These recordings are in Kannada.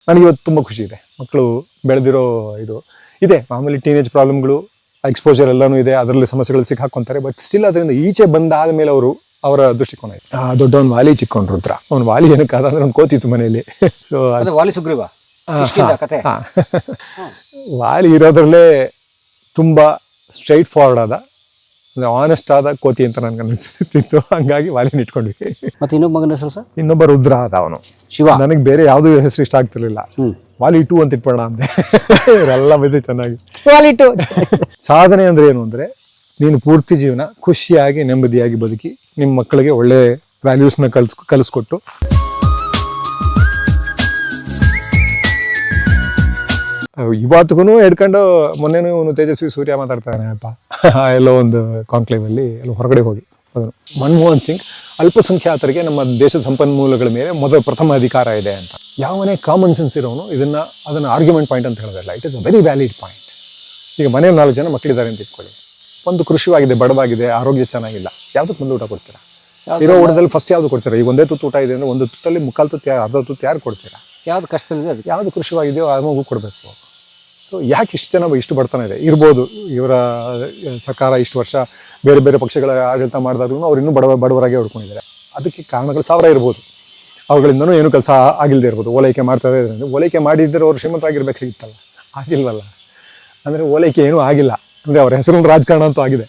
ನನಗೆ ಇವತ್ತು ತುಂಬ ಖುಷಿ ಇದೆ. ಮಕ್ಕಳು ಬೆಳೆದಿರೋ ಇದು ಇದೆ. ಮಾಮೂಲಿ ಟೀನೇಜ್ ಪ್ರಾಬ್ಲಮ್ಗಳು, ಎಕ್ಸ್ಪೋಜರ್ ಎಲ್ಲನೂ ಇದೆ, ಅದರಲ್ಲಿ ಸಮಸ್ಯೆಗಳು ಸಿಕ್ಕಾಕೊಂತಾರೆ. ಬಟ್ ಸ್ಟಿಲ್ ಅದರಿಂದ ಈಚೆ ಬಂದಾದ ಮೇಲೆ ಅವರ ದೃಷ್ಟಿಕೋನ ಇದೆ. ದೊಡ್ಡವನ್ ವಾಲಿ, ಚಿಕ್ಕವನ್ ರುದ್ರ. ಅವ್ನು ವಾಲಿ ಏನಕ್ಕಾದ ಅಂದ್ರೆ ಅವ್ನು ಕೋತಿತ್ತು ಮನೆಯಲ್ಲಿ. ಸೊ ವಾಲಿ ಸುಗ್ರೀವ ಕತೆ. ವಾಲಿ ಇರೋದ್ರಲ್ಲೇ ತುಂಬಾ ಸ್ಟ್ರೈಟ್ ಫಾರ್ವರ್ಡ್ ಆದ, ಆನೆಸ್ಟ್ ಆದ ಕೋತಿ ಅಂತ ನನ್ಗೆ ಅನಿಸ್ತಿತ್ತು. ಹಂಗಾಗಿ ವಾಲಿನ ಇಟ್ಕೊಂಡ್ವಿ. ಮತ್ತೆ ಇನ್ನೊಬ್ಬ ಮಗನ ಹೆಸರು ಸರ್? ಇನ್ನೊಬ್ಬ ರುದ್ರ ಆದ, ಅವನು ಶಿವ. ನನಗೆ ಬೇರೆ ಯಾವ್ದು ಹೆಸರು ಇಷ್ಟ ಆಗ್ತಿರ್ಲಿಲ್ಲ. ವಾಲಿ 2 ಅಂತ ಇಟ್ಬೋಣ ಅಂದೆ. ಎಲ್ಲ ಬಿದ್ದು ಚೆನ್ನಾಗಿ. ವಾಲಿ 2. ಸಾಧನೆ ಅಂದ್ರೆ ಏನು ಅಂದ್ರೆ, ನೀನು ಪೂರ್ತಿ ಜೀವನ ಖುಷಿಯಾಗಿ ನೆಮ್ಮದಿಯಾಗಿ ಬದುಕಿ ನಿಮ್ಮ ಮಕ್ಕಳಿಗೆ ಒಳ್ಳೆ ವ್ಯಾಲ್ಯೂಸ್ನ ಕಲಿಸ್ಕೊಟ್ಟು ಇವತ್ತಿಗೂ ಹಿಡ್ಕೊಂಡು. ಮೊನ್ನೆನೂ ಅವನು ತೇಜಸ್ವಿ ಸೂರ್ಯ ಮಾತಾಡ್ತಾನೆ ಅಪ್ಪ ಎಲ್ಲೋ ಒಂದು ಕಾನ್ಕ್ಲೇವ್ ಅಲ್ಲಿ ಎಲ್ಲ ಹೊರಗಡೆ ಹೋಗಿ, ಅದನ್ನು ಮನಮೋಹನ್ ಸಿಂಗ್ ಅಲ್ಪಸಂಖ್ಯಾತರಿಗೆ ನಮ್ಮ ದೇಶದ ಸಂಪನ್ಮೂಲಗಳ ಮೇಲೆ ಪ್ರಥಮ ಅಧಿಕಾರ ಇದೆ ಅಂತ. ಯಾವನೇ ಕಾಮನ್ ಸೆನ್ಸ್ ಇರೋನು ಅದನ್ನ ಆರ್ಗ್ಯುಮೆಂಟ್ ಪಾಯಿಂಟ್ ಅಂತ ಹೇಳೋದಲ್ಲ. It is a very valid point. ಈಗ ಮನೆಯಲ್ಲಿ 4 ಜನ ಮಕ್ಕಳಿದ್ದಾರೆ ಅಂತ ಇಟ್ಕೊಳ್ಳಿ. ಒಂದು ಕೃಷಿವಾಗಿದೆ, ಬಡವಾಗಿದೆ, ಆರೋಗ್ಯ ಚೆನ್ನಾಗಿಲ್ಲ, ಯಾವ್ದಕ್ಕೆ ಮುಂದೆ ಊಟ ಕೊಡ್ತೀರಾ? ಇರೋ ಊಟದಲ್ಲಿ ಫಸ್ಟ್ ಯಾವ್ದು ಕೊಡ್ತೀರಾ? ಈಗ ಒಂದೇ ತುತ್ತು ಊಟ ಇದೆ ಅಂದ್ರೆ ಒಂದು ತುತ್ತಲ್ಲಿ 3/4 ತುತ್ತು, ಅರ್ಧ ತುತ್ತು ಯಾರು ಕೊಡ್ತೀರಾ? ಯಾವ್ದು ಕಷ್ಟದಲ್ಲಿದೆ ಅದಕ್ಕೆ. ಯಾವ್ದು ಕೃಷಿವಾಗಿದೆಯೋ ಆ ಮಗು ಕೊಡಬೇಕು. ಸೊ ಯಾಕೆ ಇಷ್ಟು ಜನ ಇಷ್ಟು ಬಡತನ ಇದೆ? ಇರ್ಬೋದು ಇವರ ಸರ್ಕಾರ ಇಷ್ಟು ವರ್ಷ ಬೇರೆ ಬೇರೆ ಪಕ್ಷಗಳ ಆಡಳಿತ ಮಾಡಿದಾಗ್ಲೂ ಅವ್ರು ಇನ್ನೂ ಬಡವರಾಗೆ ಹೊಡ್ಕೊಂಡಿದ್ದಾರೆ. ಅದಕ್ಕೆ ಕಾರಣಗಳು 1000 ಇರ್ಬೋದು. ಅವುಗಳಿಂದನೂ ಏನು ಕೆಲಸ ಆಗಿಲ್ಲದೆ ಇರ್ಬೋದು. ಓಲೈಕೆ ಮಾಡ್ತಾ ಇದ್ದಾರೆ. ಓಲೈಕೆ ಮಾಡಿದ್ದರೆ ಅವ್ರು ಶ್ರೀಮಂತರಾಗಿರ್ಬೇಕಾಗಿತ್ತಲ್ಲ, ಆಗಿಲ್ವಲ್ಲ. ಅಂದರೆ ಓಲೈಕೆ ಏನೂ ಆಗಿಲ್ಲ. ಅಂದರೆ ಅವ್ರ ಹೆಸರು ರಾಜಕಾರಣ ಅಂತೂ ಆಗಿದೆ,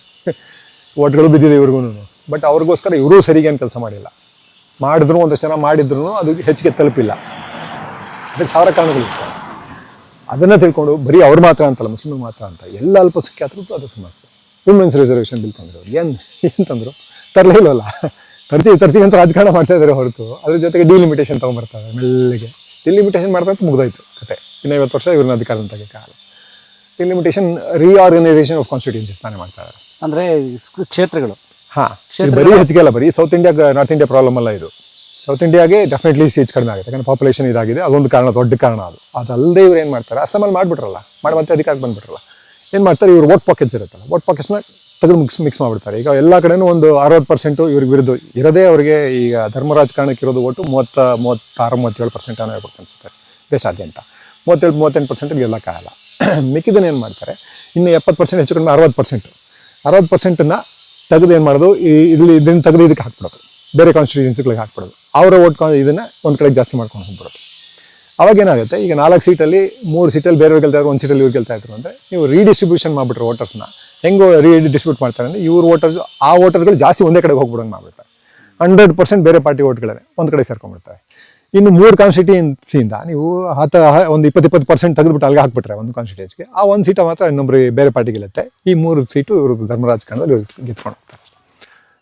ಓಟ್ಗಳು ಬಿದ್ದಿದೆ ಇವ್ರಿಗೂ. ಬಟ್ ಅವ್ರಿಗೋಸ್ಕರ ಇವರು ಸರಿಗೇನು ಕೆಲಸ ಮಾಡಿಲ್ಲ. ಮಾಡಿದ್ರು ಒಂದಷ್ಟು ಜನ ಮಾಡಿದ್ರು ಅದು ಹೆಚ್ಚಿಗೆ ತಲುಪಿಲ್ಲ. ಅದಕ್ಕೆ 1000 ಕಾರಣಗಳಿತ್ತು. ಅದನ್ನು ತಿಳ್ಕೊಂಡು ಬರೀ ಅವ್ರು ಮಾತ್ರ ಅಂತಲ್ಲ, ಮುಸ್ಲಿಮ್ ಮಾತ್ರ ಅಂತ ಎಲ್ಲ ಅಲ್ಪಸಂಖ್ಯಾತರಿಗೂ ಅದು ಸಮಸ್ಯೆ. ವುಮೆನ್ಸ್ ರಿಸರ್ವೇಷನ್ ಬಿಲ್ ತಂದರು. ಏನು ತಂದರು? ತರಲೇ ಇಲ್ವಲ್ಲ. ತರ್ತೀವಿ ಅಂತ ರಾಜಕಾರಣ ಮಾಡ್ತಾ ಇದ್ದಾರೆ ಹೊರತು ಅದ್ರ ಜೊತೆಗೆ ಡಿಲಿಮಿಟೇಷನ್ ತೊಗೊಂಡ್ಬರ್ತಾರೆ. ಮೆಲ್ಲಿಗೆ ಡಿಲಿಮಿಟೇಷನ್ ಮಾಡ್ತಾ ಮುಗ್ದಾಯ್ತು ಕತೆ. ಇನ್ನು 50 ವರ್ಷ ಇವ್ರನ್ನ ಅಧಿಕಾರ ತೆಗೆಯಕ್ಕಾಗಲ್ಲ. ಡಿಲಿಮಿಟೇಷನ್ ರಿಆರ್ಗನೈಸೇಷನ್ ಆಫ್ ಕಾನ್ಸ್ಟಿಟ್ಯೂನ್ಸೀಸ್ ತಾನೇ ಮಾಡ್ತಾ ಇದ್ದಾರೆ. ಅಂದರೆ ಕ್ಷೇತ್ರಗಳು. ಬರೀ ಹೆಚ್ಚಿಗೆ ಅಲ್ಲ, ಬರೀ south India north India problem ಅಲ್ಲ ಇದು. ಸೌತ್ ಇಂಡಿಯಾಗೆ ಡೆಫಿನೆಟ್ಲಿ ಸೀಟ್ಸ್ ಕಡಿಮೆ ಆಗುತ್ತೆ. ಯಾಕಂದ್ರೆ ಪಾಪ್ಯುಲೇಷನ್ ಇದಾಗಿದೆ, ಅದೊಂದು ಕಾರಣ, ದೊಡ್ಡ ಕಾರಣ. ಅದಲ್ಲದೆ ಇವ್ರು ಏನು ಮಾಡ್ತಾರೆ, ಅಸ್ಸಾಮಲ್ಲಿ ಮಾಡಿಬಿಟ್ರಲ್ಲ, ಮಾಡುವಂತೆ ಅಧಿಕಾರಕ್ಕೆ ಬಂದ್ಬಿಟ್ರಲ್ಲ. ಏನು ಮಾಡ್ತಾರೆ, ಇವ್ರು ವೋಟ್ ಪಾಕೆಟ್ಸ್ ಇರುತ್ತಲ್ಲ, ವೋಟ್ ಪಾಕೆಟ್ಸ್ನ ತೆಗೆದು ಮಿಕ್ಸ್ ಮಾಡಿಬಿಡ್ತಾರೆ. ಈಗ ಎಲ್ಲ ಕಡೆನೂ ಒಂದು 60% ಇವ್ರಿಗೆ ವಿರುದ್ಧ ಇರೋದೇ. ಅವರಿಗೆ ಈಗ ಧರ್ಮ ರಾಜಕಾರಣಕ್ಕೆ ಇರೋದು ಓಟು 36-37% ಅನ್ನೋ ಹೇಳ್ಬೇಕು ಅನ್ಸುತ್ತೆ ದೇಶಾದ್ಯಂತ. 37-38% ಗೆಲ್ಲಕ್ಕಾಗಲ್ಲ. ಮಿಕ್ಕಿದನ್ನು ಏನು ಮಾಡ್ತಾರೆ, ಇನ್ನು 70% ಹೆಚ್ಚು ಕಡಿಮೆ 60%ನ್ನ ತೆಗೆದು ಏನು ಮಾಡೋದು, ಇದನ್ನ ತೆಗೆದು ಇದಕ್ಕೆ ಹಾಕ್ಬಿಡೋದು, ಬೇರೆ ಕಾನ್ಸ್ಟಿಟ್ಯೂನ್ಸಿಗಳಿಗೆ ಹಾಕ್ಬಿಡೋದು. ಅವರ ಓಟ್ ಇದನ್ನು ಒಂದು ಕಡೆಗೆ ಜಾಸ್ತಿ ಮಾಡ್ಕೊಂಡು ಹೋಗ್ಬಿಡೋದು. ಅವಾಗ ಏನಾಗುತ್ತೆ, ಈಗ 4 ಸೀಟಲ್ಲಿ 3 ಸೀಟಲ್ಲಿ ಬೇರೆಯವ್ರು ಗೆಲ್ತಾ ಇದ್ರು, 1 ಸೀಟಲ್ಲಿ ಇವ್ರು ಗೆಲ್ತಾ ಇದ್ರು ಅಂದರೆ ನೀವು ರೀಡಿಸ್ಟ್ರಿಬ್ಯೂಷನ್ ಮಾಡಿಬಿಟ್ರೆ ವೋಟರ್ಸ್ನ ಹೆಂಗೋ ರೀಡಿಸ್ಟ್ರಿಬ್ಯೂಟ್ ಮಾಡ್ತಾರೆ ಅಂದರೆ ಇವ್ರ ಆ ವೋಟರ್ಗಳು ಜಾಸ್ತಿ ಒಂದೇ ಕಡೆಗೆ ಹೋಗ್ಬಿಡೋಂಗೆ ಮಾಡ್ಬಿಡ್ತಾರೆ. 100% ಬೇರೆ ಪಾರ್ಟಿ ಓಟ್ಗಳೇ ಒಂದು ಕಡೆ ಸೇರ್ಕೊಂಡ್ಬಿಡ್ತಾರೆ. ಇನ್ನು 3 ಕಾನ್ಸ್ಟಿಟ್ಯೂನ್ಸಿಯಿಂದ ನೀವು ಒಂದು 20% ತೆಗೆದುಬಿಟ್ಟು ಅಲ್ಲಿಗೆ ಹಾಕ್ಬಿಟ್ರೆ ಒಂದು ಕಾನ್ಸ್ಟಿಟ್ಯೂನ್ಸಿಗೆ, ಆ 1 ಸೀಟ ಮಾತ್ರ ಇನ್ನೊಬ್ಬರು ಬೇರೆ ಪಾರ್ಟಿ ಗೆಲ್ಲುತ್ತೆ. ಈ 3 ಸೀಟು ಇವ್ರದ್ದು ಧರ್ಮ ರಾಜಕಾರಣದಲ್ಲಿ ಇವ್ರು ಗೆದ್ಕೊಂಡು ಹೋಗ್ತಾರೆ.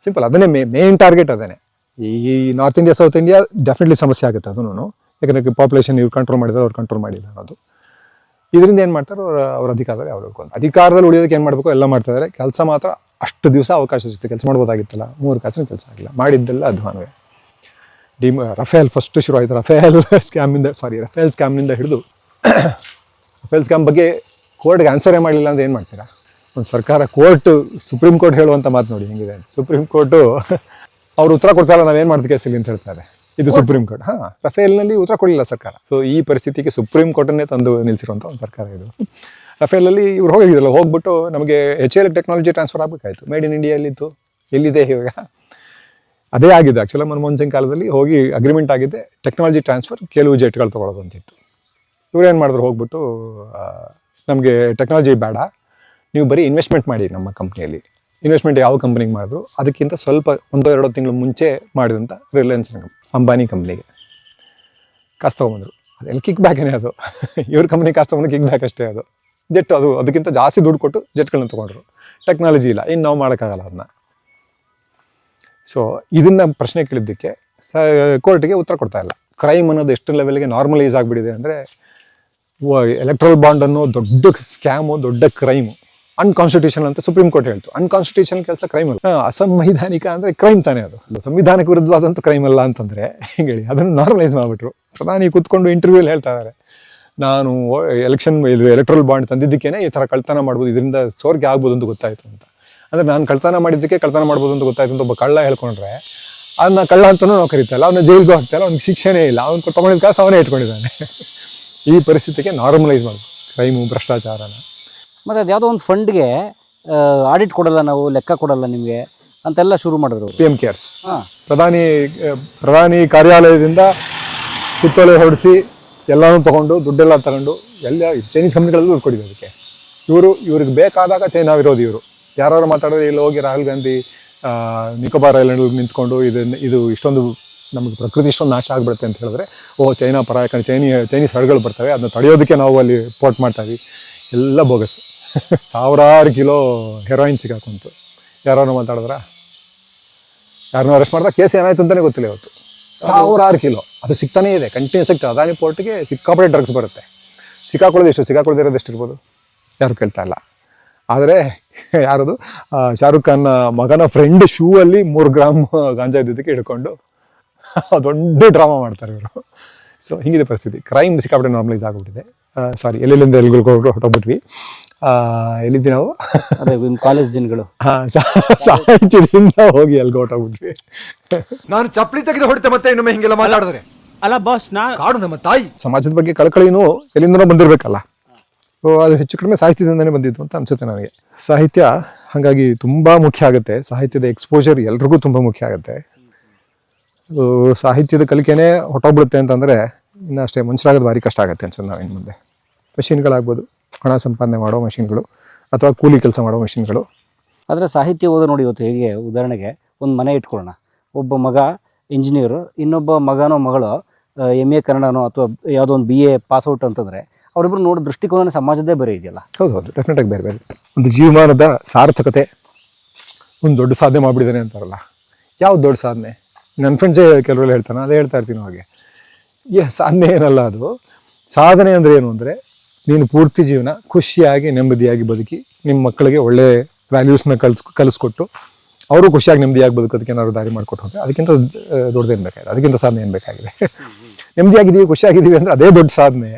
ಸಿಂಪಲ್. ಅದನ್ನೇ ಮೇನ್ ಟಾರ್ಗೆಟ್ ಅದೇನೆ. ಈ north India south India definitely ಸಮಸ್ಯೆ ಆಗುತ್ತೆ ಅದನ್ನು. ಯಾಕಂದರೆ ಪಾಪ್ಯುಲೇಷನ್ ಇವ್ರು ಕಂಟ್ರೋಲ್ ಮಾಡಿದ್ರೆ ಅವ್ರು ಕಂಟ್ರೋಲ್ ಮಾಡಿಲ್ಲ ಅನ್ನೋದು. ಇದರಿಂದ ಏನು ಮಾಡ್ತಾರೆ, ಅವ್ರ ಅಧಿಕಾರದಲ್ಲಿ ಅಧಿಕಾರದಲ್ಲಿ ಉಳಿಯೋದಕ್ಕೆ ಏನು ಮಾಡಬೇಕು ಎಲ್ಲ ಮಾಡ್ತಾ ಇದ್ದಾರೆ. ಕೆಲಸ ಮಾತ್ರ ಅಷ್ಟು ದಿವಸ ಅವಕಾಶ ಸಿಗುತ್ತೆ, ಕೆಲಸ ಮಾಡ್ಬೋದಾಗಿತ್ತಲ್ಲ. 3 ಕಾಸಿನ ಕೆಲಸ ಆಗಿಲ್ಲ, ಮಾಡಿದ್ದೆಲ್ಲ ಅಧ್ವಾನವೇ. ರಫೇಲ್ ಫಸ್ಟ್ ಶುರು ಆಯಿತು. ರಫೇಲ್ ಸ್ಕ್ಯಾಮ್ನಿಂದ ಹಿಡಿದು ರಫೇಲ್ ಸ್ಕ್ಯಾಮ್ ಬಗ್ಗೆ ಕೋರ್ಟ್ಗೆ ಆನ್ಸರೇ ಮಾಡಲಿಲ್ಲ ಅಂದರೆ ಏನು ಮಾಡ್ತೀರಾ? ಒಂದು ಸರ್ಕಾರ ಸುಪ್ರೀಂ ಕೋರ್ಟ್ ಹೇಳುವಂಥ ಮಾತು ನೋಡಿ ಹೆಂಗಿದೆ. ಸುಪ್ರೀಂ ಕೋರ್ಟು ಅವ್ರು ಉತ್ತರ ಕೊಡ್ತಾರಲ್ಲ, ನಾವೇನು ಮಾಡ್ತೀವಿ ಕೇಸಲ್ಲಿ ಅಂತ ಹೇಳ್ತಾರೆ. ಇದು ಸುಪ್ರೀಂ ಕೋರ್ಟ್. ರಫೇಲ್ನಲ್ಲಿ ಉತ್ತರ ಕೊಡಲಿಲ್ಲ ಸರ್ಕಾರ. ಸೊ ಈ ಪರಿಸ್ಥಿತಿಗೆ ಸುಪ್ರೀಂ ಕೋರ್ಟನ್ನೇ ತಂದು ನಿಲ್ಲಿಸಿರುವಂಥ ಒಂದು ಸರ್ಕಾರ ಇದು. ರಫೇಲಲ್ಲಿ ಇವ್ರು ಹೋಗಿದ್ದಿಲ್ಲ, ಹೋಗ್ಬಿಟ್ಟು ನಮಗೆ HAL ಟೆಕ್ನಾಲಜಿ ಟ್ರಾನ್ಸ್ಫರ್ ಆಗಬೇಕಾಯ್ತು. ಮೇಡ್ ಇನ್ ಇಂಡಿಯಾ ಎಲ್ಲಿದೆ ಇವಾಗ? ಅದೇ ಆಗಿದೆ ಆ್ಯಕ್ಚುಲಿ. ಮನಮೋಹನ್ ಸಿಂಗ್ ಕಾಲದಲ್ಲಿ ಹೋಗಿ ಅಗ್ರಿಮೆಂಟ್ ಆಗಿದೆ, ಟೆಕ್ನಾಲಜಿ ಟ್ರಾನ್ಸ್ಫರ್, ಕೆಲವು ಜೆಟ್ಗಳು ತೊಗೊಳೋದು ಅಂತಿತ್ತು. ಇವ್ರೇನು ಮಾಡಿದ್ರು, ಹೋಗ್ಬಿಟ್ಟು ನಮಗೆ ಟೆಕ್ನಾಲಜಿ ಬೇಡ, ನೀವು ಬರೀ ಇನ್ವೆಸ್ಟ್ಮೆಂಟ್ ಮಾಡಿ ನಮ್ಮ ಕಂಪ್ನಿಯಲ್ಲಿ. ಇನ್ವೆಸ್ಟ್ಮೆಂಟ್ ಯಾವ ಕಂಪ್ನಿಗೆ ಮಾಡಿದ್ರು ಅದಕ್ಕಿಂತ ಸ್ವಲ್ಪ 1-2 ತಿಂಗಳು ಮುಂಚೆ ಮಾಡಿದಂಥ ರಿಲಯನ್ಸ್ ಅಂಬಾನಿ ಕಂಪ್ನಿಗೆ ಕಾಸು ತೊಗೊಂಬಂದರು. ಅದೆಲ್ಲ ಕಿಕ್ ಬ್ಯಾಕೇನೆ ಅದು. ಇವ್ರ ಕಂಪ್ನಿ ಕಾಸು ತೊಗೊಂಡು ಕಿಕ್ ಬ್ಯಾಕ್ ಅಷ್ಟೇ. ಅದು ಜೆಟ್, ಅದು ಅದಕ್ಕಿಂತ ಜಾಸ್ತಿ ದುಡ್ಡು ಕೊಟ್ಟು ಜೆಟ್ಗಳನ್ನ ತೊಗೊಂಡ್ರು. ಟೆಕ್ನಾಲಜಿ ಇಲ್ಲ, ಇನ್ನು ನಾವು ಮಾಡೋಕ್ಕಾಗಲ್ಲ ಅದನ್ನ. ಸೊ ಇದನ್ನು ಪ್ರಶ್ನೆ ಕೇಳಿದ್ದಕ್ಕೆ ಕೋರ್ಟಿಗೆ ಉತ್ತರ ಕೊಡ್ತಾ ಇಲ್ಲ. ಕ್ರೈಮ್ ಅನ್ನೋದು ಎಷ್ಟು ಲೆವೆಲ್ಗೆ ನಾರ್ಮಲೈಸ್ ಆಗಿಬಿಟ್ಟಿದೆ ಅಂದರೆ, ಎಲೆಕ್ಟ್ರಲ್ ಬಾಂಡ್ ಅನ್ನೋ ದೊಡ್ಡ ಸ್ಕ್ಯಾಮು, ದೊಡ್ಡ ಕ್ರೈಮು, ಅನ್ಕಾನ್ಸ್ಟಿಟ್ಯೂಷನ್ ಅಂತ ಸುಪ್ರೀಂ ಕೋರ್ಟ್ ಹೇಳ್ತು. ಅನ್ಕಾನ್ಸ್ಟಿಟ್ಯೂಷನ್ ಕೆಲಸ ಕ್ರೈಮ್ ಅಲ್ಲ, ಅಸಂವಿಧಾನಿಕ ಅಂದರೆ ಕ್ರೈಮ್ ತಾನೇ ಅದು. ಸಂವಿಧಾನಕ್ಕೆ ವಿರುದ್ಧವಾದಂಥ ಕ್ರೈಮ್ ಅಲ್ಲ ಅಂತಂದರೆ ಹೆಂಗೆ ಹೇಳಿ? ಅದನ್ನು ನಾರ್ಮಲೈಸ್ ಮಾಡಿಬಿಟ್ರು. ಪ್ರಧಾನಿ ಕೂತ್ಕೊಂಡು ಇಂಟರ್ವ್ಯೂಲ್ಲಿ ಹೇಳ್ತಾ ಇದ್ದಾರೆ, ನಾನು ಎಲೆಕ್ಟ್ರಲ್ ಬಾಂಡ್ ತಂದಿದ್ದಕ್ಕೇನೆ ಈ ಥರ ಕಳ್ತನ ಮಾಡ್ಬೋದು, ಇದರಿಂದ ಸೋರಿಕೆ ಆಗ್ಬೋದು ಅಂತ ಗೊತ್ತಾಯಿತು ಅಂತ. ಅಂದರೆ ನಾನು ಕಳ್ತನ ಮಾಡಿದ್ದಕ್ಕೆ ಕಳ್ತನ ಮಾಡ್ಬೋದು ಅಂತ ಗೊತ್ತಾಯ್ತು ಅಂತ ಒಬ್ಬ ಕಳ್ಳ ಹೇಳ್ಕೊಂಡ್ರೆ, ಅದನ್ನ ಕಳ್ಳ ಅಂತಲೂ ನಾವು ಕರಿತಾ ಇಲ್ಲ, ಅವನ ಜೈಲಿಗೂ ಹಾಕ್ತಾ ಇಲ್ಲ, ಅವ್ನಿಗೆ ಶಿಕ್ಷೆನೇ ಇಲ್ಲ, ಅವ್ನು ತೊಗೊಂಡಿದ್ದ ಕಾಸು ಅವನೇ ಇಟ್ಕೊಂಡಿದ್ದಾನೆ. ಈ ಪರಿಸ್ಥಿತಿಗೆ ನಾರ್ಮಲೈಸ್ ಮಾಡಬೇಕು ಕ್ರೈಮು, ಭ್ರಷ್ಟಾಚಾರನ. ಮತ್ತು ಅದು ಯಾವುದೋ ಒಂದು ಫಂಡ್ಗೆ ಆಡಿಟ್ ಕೊಡಲ್ಲ, ನಾವು ಲೆಕ್ಕ ಕೊಡಲ್ಲ ನಿಮಗೆ ಅಂತೆಲ್ಲ ಶುರು ಮಾಡಿದ್ರು ಅವರು. PM ಕೇರ್ಸ್ ಹಾಂ, ಪ್ರಧಾನಿ ಕಾರ್ಯಾಲಯದಿಂದ ಸುತ್ತೋಲೆ ಹೊರಡಿಸಿ ಎಲ್ಲನೂ ತೊಗೊಂಡು ದುಡ್ಡೆಲ್ಲ ತಗೊಂಡು ಎಲ್ಲ ಚೈನೀಸ್ ಕಂಪ್ನಿಗಳಲ್ಲೂ ದುಡ್ಡು ಕೊಟ್ಟಿದೆ ಅದಕ್ಕೆ. ಇವ್ರಿಗೆ ಬೇಕಾದಾಗ ಚೈನಾ ವಿರೋಧಿ ಇವರು. ಯಾರು ಮಾತಾಡಿದ್ರೆ ಇಲ್ಲಿ ಹೋಗಿ ರಾಹುಲ್ ಗಾಂಧಿ ನಿಕೋಬಾರ್ ಐಲ್ಯಾಂಡ್ ನಿಂತ್ಕೊಂಡು ಇದು ಇಷ್ಟೊಂದು ನಮಗೆ ಪ್ರಕೃತಿ ಇಷ್ಟೊಂದು ನಾಶ ಆಗಿಬಿಡುತ್ತೆ ಅಂತ ಹೇಳಿದ್ರೆ, ಚೈನಾ ಪರ, ಯಾಕಂದ್ರೆ ಚೈನೀಸ್ ಹರಡುಗಳು ಬರ್ತವೆ, ಅದನ್ನ ತಡೆಯೋದಕ್ಕೆ ನಾವು ಅಲ್ಲಿ ಪೋರ್ಟ್ ಮಾಡ್ತಾಯಿದ್ವಿ. ಎಲ್ಲ ಬೋಗಸ್. 1000 kilo heroin ಸಿಕ್ಕಾಕೊಂತು. ಯಾರು ಮಾತಾಡಿದ್ರ, ಯಾರನ್ನೂ ಅರೆಸ್ಟ್ ಮಾಡಿದಾಗ ಕೇಸ್ ಏನಾಯ್ತು ಅಂತಲೇ ಗೊತ್ತಿಲ್ಲ ಇವತ್ತು. 1000 ಕಿಲೋ ಅದು ಸಿಗ್ತಾನೇ ಇದೆ, ಕಂಟಿನ್ಯೂಸ್ ಆಗ್ತದೆ. ಅದಾನಿ ಪೋರ್ಟ್ಗೆ ಸಿಕ್ಕಾಪಟ್ಟೆ ಡ್ರಗ್ಸ್ ಬರುತ್ತೆ. ಸಿಕ್ಕಾಕೊಳ್ಳೋದು ಎಷ್ಟು ಇರ್ಬೋದು ಯಾರು ಕೇಳ್ತಾ ಇಲ್ಲ. ಆದರೆ ಯಾರದು ಶಾರುಖ್ ಖಾನ್ ಮಗನ ಫ್ರೆಂಡ್ ಶೂ ಅಲ್ಲಿ 3 ಗ್ರಾಮ್ ಗಾಂಜಾ ಇದ್ದಿದ್ದಕ್ಕೆ ಹಿಡ್ಕೊಂಡು ದೊಡ್ಡ ಡ್ರಾಮಾ ಮಾಡ್ತಾರೆ ಇವರು. ಸೊ ಹಿಂಗಿದೆ ಪರಿಸ್ಥಿತಿ. ಕ್ರೈಮ್ ಸಿಕ್ಕಾಪಟ್ಟೆ ನಾರ್ಮಲೈಸ್ ಆಗಿಬಿಟ್ಟಿದೆ. ಸಾರಿ, ಎಲ್ಲಿಂದ ಹೊರಟೋಗ್ಬಿಟ್ವಿ. ಎಲ್ಲಿದ್ವಿ ನಾವು? ಅದೇ ನಿಮ್ಮ ಕಾಲೇಜ್ ದಿನಗಳು. ಸಾಹಿತ್ಯದಿಂದ ಹೋಗಿ ಎಲ್ಗೆ ಹೊರಟೋಗ್ಬಿಟ್ವಿ. ನಾನು ಚಪ್ಪಲಿ ತೆಗೆದು ಹೊಡಿತೆ ಮತ್ತೆ ಇನ್ನೊಮ್ಮೆ ಹಿಂಗೆಲ್ಲ ಮಾತಾಡಿದ್ರೆ. ಅಲ್ಲ ಬಾಸ್, ಕಾಡು ನಮ್ಮ ತಾಯಿ. ಸಮಾಜದ ಬಗ್ಗೆ ಕಳಕಳಿನೂ ಎಲ್ಲಿಂದನೋ ಬಂದಿರಬೇಕಲ್ಲ. ಸೊ ಅದು ಹೆಚ್ಚು ಕಡಿಮೆ ಸಾಹಿತ್ಯದಿಂದನೇ ಬಂದಿದ್ದು ಅಂತ ಅನ್ಸುತ್ತೆ ನನಗೆ. ಸಾಹಿತ್ಯ ಹಾಗಾಗಿ ತುಂಬ ಮುಖ್ಯ ಆಗುತ್ತೆ. ಸಾಹಿತ್ಯದ ಎಕ್ಸ್ಪೋಜರ್ ಎಲ್ರಿಗೂ ತುಂಬ ಮುಖ್ಯ ಆಗುತ್ತೆ. ಸಾಹಿತ್ಯದ ಕಲಿಕೆನೇ ಹೊಟ್ಟೋಗ್ಬಿಡುತ್ತೆ ಅಂತಂದರೆ ಇನ್ನು ಅಷ್ಟೇ ಮನುಷ್ಯರಾಗೋದು ಭಾರಿ ಕಷ್ಟ ಆಗುತ್ತೆ ಅನ್ಸೋದು. ನಾವು ಇನ್ನು ಮುಂದೆ ಮಷಿನ್ಗಳಾಗ್ಬೋದು, ಹಣ ಸಂಪಾದನೆ ಮಾಡೋ ಮಷಿನ್ಗಳು ಅಥವಾ ಕೂಲಿ ಕೆಲಸ ಮಾಡೋ ಮಷಿನ್ಗಳು. ಆದರೆ ಸಾಹಿತ್ಯ ಓದೋ ನೋಡಿ ಇವತ್ತು ಹೇಗೆ, ಉದಾಹರಣೆಗೆ ಒಂದು ಮನೆ ಇಟ್ಕೊಳ್ಳೋಣ. ಒಬ್ಬ ಮಗ ಇಂಜಿನಿಯರು, ಇನ್ನೊಬ್ಬ ಮಗನೋ ಮಗಳು MA ಕನ್ನಡನೋ ಅಥವಾ ಯಾವುದೋ ಒಂದು BA ಪಾಸ್ಔಟ್ ಅಂತಂದರೆ ಅವರಿಬ್ಬರು ನೋಡೋ ದೃಷ್ಟಿಕೋನ ಸಮಾಜದೇ ಬೇರೆ ಇದೆಯಲ್ಲ. ಹೌದು, ಡೆಫಿನೆಟಾಗಿ ಬೇರೆ ಬೇರೆ. ಒಂದು ಜೀವಮಾನದ ಸಾರ್ಥಕತೆ, ಒಂದು ದೊಡ್ಡ ಸಾಧನೆ ಮಾಡಿಬಿಟ್ಟಿದ್ದಾನೆ ಅಂತಾರಲ್ಲ. ಯಾವ್ದು ದೊಡ್ಡ ಸಾಧನೆ? ನನ್ನ ಫ್ರೆಂಡ್ಸೇ ಕೆಲವರೆಲ್ಲ ಹೇಳ್ತಾನೆ, ಅದೇ ಹೇಳ್ತಾ ಇರ್ತೀನಿ ಅವಾಗೆ. ಸಾಧನೆ ಏನಲ್ಲ ಅದು. ಸಾಧನೆ ಅಂದರೆ ಏನು ಅಂದರೆ, ನೀನು ಪೂರ್ತಿ ಜೀವನ ಖುಷಿಯಾಗಿ ನೆಮ್ಮದಿಯಾಗಿ ಬದುಕಿ ನಿಮ್ಮ ಮಕ್ಕಳಿಗೆ ಒಳ್ಳೆ ವ್ಯಾಲ್ಯೂಸ್ನ ಕಲಿಸ್ಕೊಟ್ಟು ಅವರು ಖುಷಿಯಾಗಿ ನೆಮ್ಮದಿಯಾಗಿ ಬದುಕೋದಕ್ಕೆ ಏನಾದ್ರು ದಾರಿ ಮಾಡ್ಕೊಟ್ಟು ಹೋಗಿ ಅದಕ್ಕಿಂತ ದೊಡ್ಡದೇನು ಬೇಕಾಗಿದೆ, ಅದಕ್ಕಿಂತ ಸಾಧನೆ ಏನು ಬೇಕಾಗಿದೆ? ನೆಮ್ಮದಿಯಾಗಿದ್ದೀವಿ, ಖುಷಿಯಾಗಿದ್ದೀವಿ ಅಂದರೆ ಅದೇ ದೊಡ್ಡ ಸಾಧನೆ.